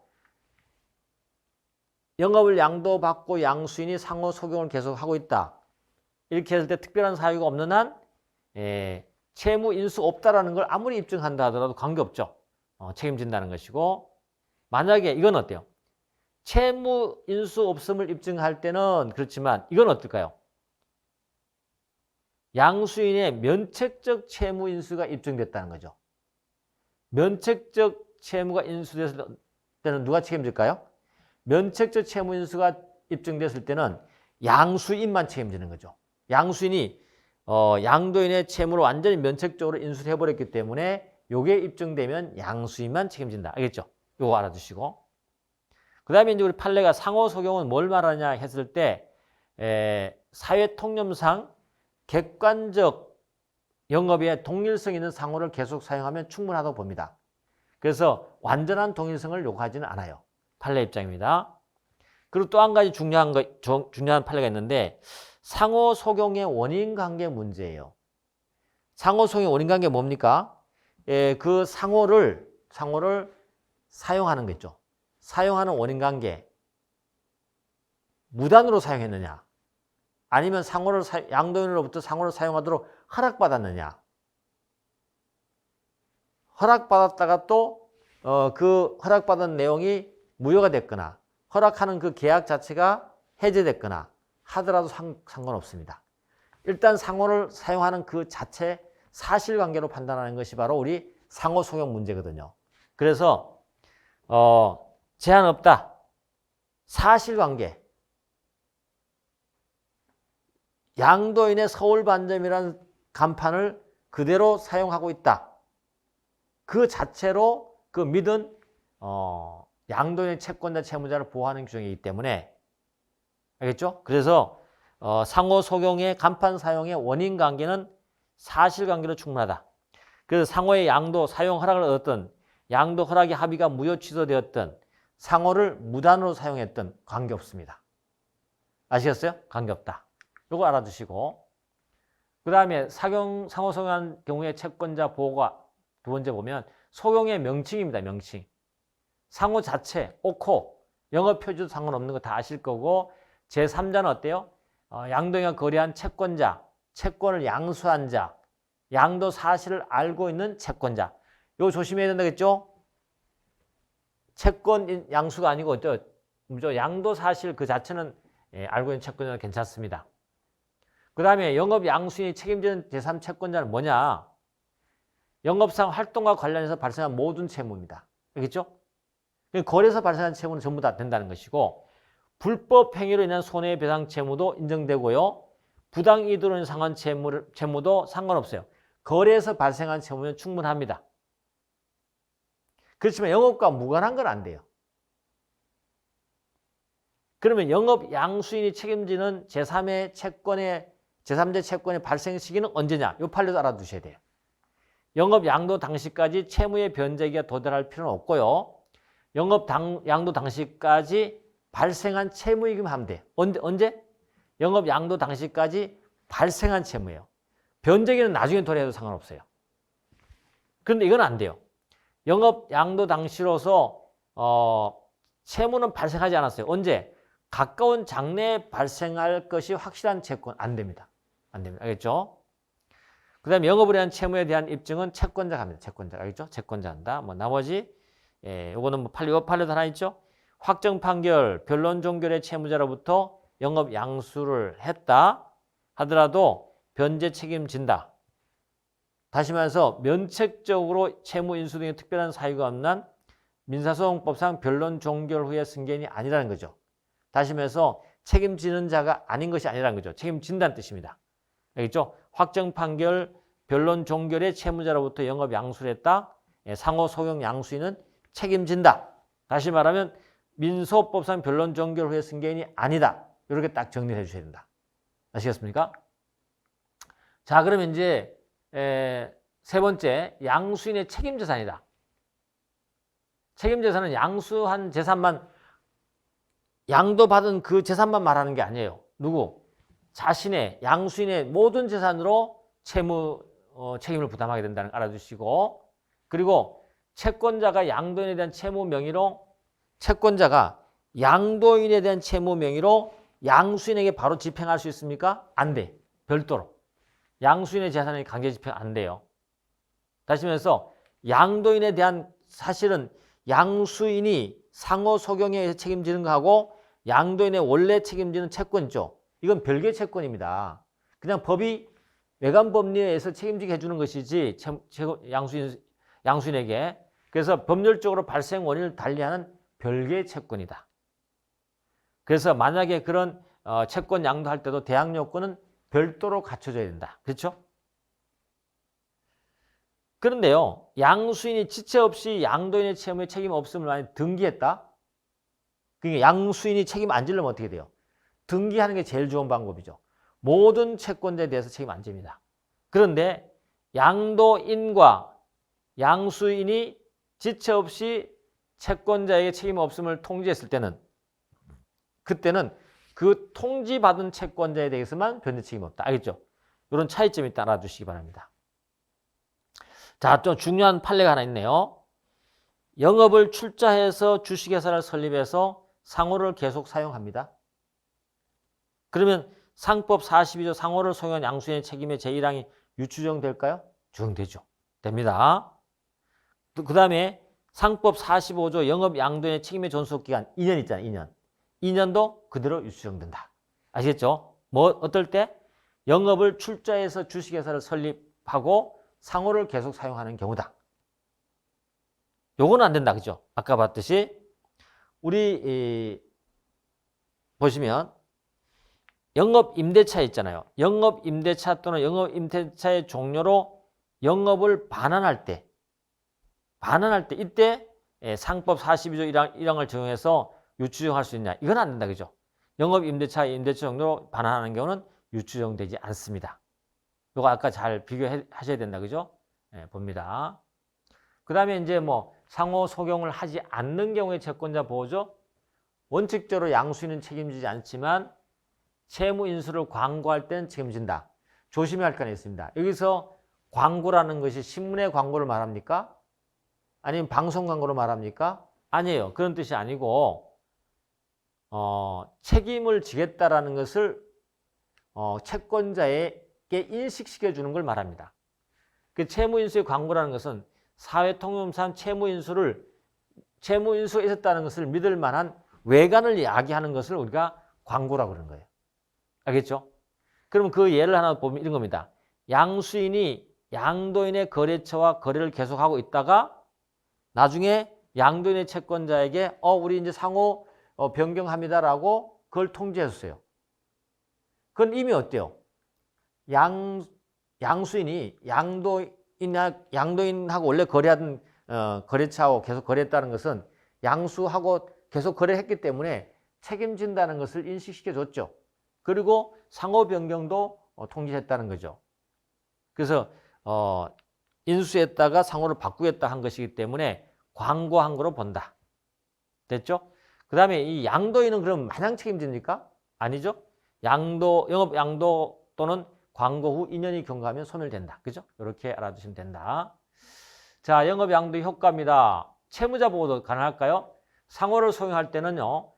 영업을 양도받고 양수인이 상호 소경을 계속하고 있다. 이렇게 했을 때 특별한 사유가 없는 한 채무 인수 없다라는 걸 아무리 입증한다 하더라도 관계없죠. 책임진다는 것이고 만약에 이건 어때요? 채무 인수 없음을 입증할 때는 그렇지만 이건 어떨까요? 양수인의 면책적 채무 인수가 입증됐다는 거죠. 면책적 채무가 인수됐을 때는 누가 책임질까요? 면책적 채무 인수가 입증됐을 때는 양수인만 책임지는 거죠. 양수인이 양도인의 채무를 완전히 면책적으로 인수를 해버렸기 때문에 요게 입증되면 양수인만 책임진다. 알겠죠? 요거 알아두시고. 그 다음에 이제 우리 판례가 상호 소경은 뭘 말하냐 했을 때 사회 통념상 객관적 영업에 동일성 있는 상호를 계속 사용하면 충분하다고 봅니다. 그래서 완전한 동일성을 요구하지는 않아요. 판례 입장입니다. 그리고 또 한 가지 중요한 판례가 있는데 상호 소경의 원인 관계 문제예요. 상호 소경의 원인 관계 뭡니까? 그 상호를 사용하는 거죠. 사용하는 원인 관계. 무단으로 사용했느냐? 아니면 양도인으로부터 상호를 사용하도록 허락받았느냐? 허락받았다가 또 그 허락받은 내용이 무효가 됐거나 허락하는 그 계약 자체가 해제됐거나 하더라도 상관없습니다. 일단 상호를 사용하는 그 자체 사실관계로 판단하는 것이 바로 우리 상호속용 문제거든요. 그래서 제한 없다. 사실관계. 양도인의 서울반점이라는 간판을 그대로 사용하고 있다. 그 자체로 그 믿은 양도인의 채권자 채무자를 보호하는 규정이기 때문에 알겠죠? 그래서 상호속용의 간판 사용의 원인관계는 사실관계로 충분하다. 그래서 상호의 양도 사용 허락을 얻었던 양도 허락의 합의가 무효 취소되었던 상호를 무단으로 사용했던 관계없습니다. 아시겠어요? 관계없다. 이거 알아두시고 그 다음에 상호속용한 경우에 채권자 보호가 두 번째 보면 속용의 명칭입니다. 명칭. 상호 자체, 옳고 영업표지도 상관없는 거 다 아실 거고 제3자는 어때요? 양도인과 거래한 채권자, 채권을 양수한 자, 양도 사실을 알고 있는 채권자. 이거 조심해야 된다겠죠? 채권 양수가 아니고 양도 사실 그 자체는 알고 있는 채권자는 괜찮습니다. 그 다음에 영업 양수인이 책임지는 제3채권자는 뭐냐? 영업상 활동과 관련해서 발생한 모든 채무입니다. 알겠죠? 거래에서 발생한 채무는 전부 다 된다는 것이고 불법 행위로 인한 손해배상 채무도 인정되고요. 부당 이득으로 인한 상환 채무도 상관없어요. 거래에서 발생한 채무는 충분합니다. 그렇지만 영업과 무관한 건 안 돼요. 그러면 영업 양수인이 책임지는 제3의 채권의 제3자 채권의 발생 시기는 언제냐? 이 판례도 알아두셔야 돼요. 영업 양도 당시까지 채무의 변제기가 도달할 필요는 없고요. 영업 양도 당시까지 발생한 채무이기만 하면 돼요. 언제? 영업 양도 당시까지 발생한 채무예요. 변제기는 나중에 도래해도 상관없어요. 그런데 이건 안 돼요. 영업 양도 당시로서 채무는 발생하지 않았어요. 언제? 가까운 장래에 발생할 것이 확실한 채권 안 됩니다. 안 됩니다. 알겠죠? 그 다음에 영업을 위한 채무에 대한 입증은 채권자가 합니다. 채권자. 알겠죠? 채권자 한다. 나머지, 요거는 판례도 하나 있죠? 확정 판결, 변론 종결의 채무자로부터 영업 양수를 했다 하더라도 변제 책임진다. 다시 말해서 면책적으로 채무 인수 등의 특별한 사유가 없는 민사소송법상 변론 종결 후에 승계인이 아니라는 거죠. 다시 말해서 책임지는 자가 아닌 것이 아니라는 거죠. 책임진다는 뜻입니다. 알겠죠? 확정 판결, 변론 종결의 채무자로부터 영업 양수를 했다. 상호 소용 양수인은 책임진다. 다시 말하면 민소법상 변론 종결 후에 승계인이 아니다. 이렇게 딱 정리를 해주셔야 된다. 아시겠습니까? 자, 그러면 이제 세 번째, 양수인의 책임재산이다. 책임재산은 양수한 재산만, 양도받은 그 재산만 말하는 게 아니에요. 누구? 자신의, 양수인의 모든 재산으로 책임을 부담하게 된다는 걸 알아두시고, 그리고 채권자가 양도인에 대한 채무 명의로, 채권자가 양도인에 대한 채무 명의로 양수인에게 바로 집행할 수 있습니까? 안 돼. 별도로. 양수인의 재산이 강제 집행 안 돼요. 다시 말해서 양도인에 대한 사실은 양수인이 상호 소경에 의해서 책임지는 거하고 양도인의 원래 책임지는 채권이죠. 이건 별개의 채권입니다. 그냥 법이 외관 법리에 의해서 책임지게 해주는 것이지 양수인에게. 그래서 법률적으로 발생 원인을 달리하는 별개의 채권이다. 그래서 만약에 그런 채권 양도할 때도 대항 요건은 별도로 갖춰져야 된다. 그렇죠? 그런데요, 양수인이 지체 없이 양도인의 채무에 책임 없음을 만약 등기했다? 그러니까 양수인이 책임 안 지려면 어떻게 돼요? 등기하는 게 제일 좋은 방법이죠. 모든 채권자에 대해서 책임 안 집니다. 그런데 양도인과 양수인이 지체 없이 채권자에게 책임 없음을 통지했을 때는 그때는 그 통지받은 채권자에 대해서만 변제 책임이 없다. 알겠죠? 이런 차이점이 있다 알아두시기 바랍니다. 자, 좀 중요한 판례가 하나 있네요. 영업을 출자해서 주식회사를 설립해서 상호를 계속 사용합니다. 그러면 상법 42조 상호를 소유한 양수인의 책임의 제1항이 유추정될까요? 적용되죠. 됩니다. 그 다음에 상법 45조 영업 양도인의 책임의 존속기간 2년 있잖아요. 2년. 2년도 그대로 유추정된다. 아시겠죠? 어떨 때? 영업을 출자해서 주식회사를 설립하고 상호를 계속 사용하는 경우다. 요거는 안 된다. 그죠? 아까 봤듯이 우리 보시면 영업임대차 있잖아요. 영업임대차 또는 영업임대차의 종료로 영업을 반환할 때 이때 상법 42조 1항을 적용해서 유추정할 수 있냐? 이건 안 된다. 그죠? 영업임대차, 임대차 종료로 반환하는 경우는 유추정되지 않습니다. 이거 아까 잘 비교하셔야 된다. 그죠? 봅니다. 그 다음에 이제 뭐 상호 소경을 하지 않는 경우의 채권자 보호죠. 원칙적으로 양수인은 책임지지 않지만 채무 인수를 광고할 때는 책임진다. 조심해야 할 건 있습니다. 여기서 광고라는 것이 신문의 광고를 말합니까? 아니면 방송 광고를 말합니까? 아니에요. 그런 뜻이 아니고 책임을 지겠다라는 것을 채권자에게 인식시켜 주는 걸 말합니다. 그 채무인수의 광고라는 것은 사회통념상 채무인수가 있었다는 것을 믿을 만한 외관을 야기하는 것을 우리가 광고라고 그러는 거예요. 알겠죠? 그럼 그 예를 하나 보면 이런 겁니다. 양수인이 양도인의 거래처와 거래를 계속하고 있다가 나중에 양도인의 채권자에게 우리 이제 상호 변경합니다라고 그걸 통지했어요. 그건 이미 어때요? 양수인이 양도인하고 원래 거래하던 거래처하고 계속 거래했다는 것은 양수하고 계속 거래했기 때문에 책임진다는 것을 인식시켜 줬죠. 그리고 상호 변경도 통지했다는 거죠. 그래서 인수했다가 상호를 바꾸겠다 한 것이기 때문에 광고한 거로 본다. 됐죠? 그 다음에 이 양도인은 그럼 마냥 책임집니까? 아니죠. 영업 양도 또는 광고 후 2년이 경과하면 소멸된다. 그죠? 이렇게 알아두시면 된다. 자, 영업 양도의 효과입니다. 채무자 보호도 가능할까요? 상호를 소용할 때는요,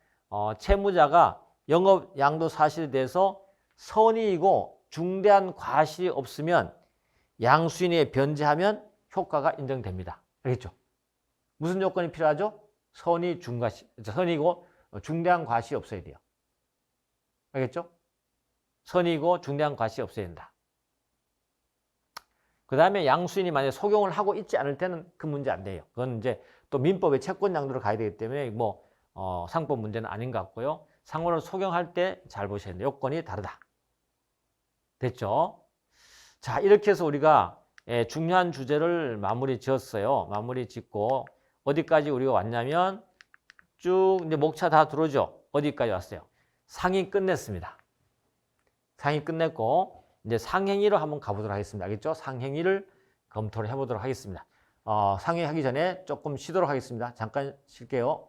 채무자가 영업 양도 사실에 대해서 선의이고 중대한 과실이 없으면 양수인에 변제하면 효과가 인정됩니다. 알겠죠? 무슨 요건이 필요하죠? 선의이고 중대한 과실이 없어야 돼요. 알겠죠? 선의이고 중대한 과실이 없어야 된다. 그 다음에 양수인이 만약에 소경을 하고 있지 않을 때는 그 문제 안 돼요. 그건 이제 또 민법의 채권 양도로 가야 되기 때문에 상법 문제는 아닌 것 같고요. 상호를 소경할 때 잘 보셔야 돼요. 요건이 다르다. 됐죠? 자, 이렇게 해서 우리가 중요한 주제를 마무리 지었어요. 마무리 짓고 어디까지 우리가 왔냐면 쭉 이제 목차 다 들어오죠. 어디까지 왔어요? 상위 끝냈습니다. 상위 끝냈고 이제 상행위로 한번 가보도록 하겠습니다. 알겠죠? 상행위를 검토를 해보도록 하겠습니다. 상행위 하기 전에 조금 쉬도록 하겠습니다. 잠깐 쉴게요.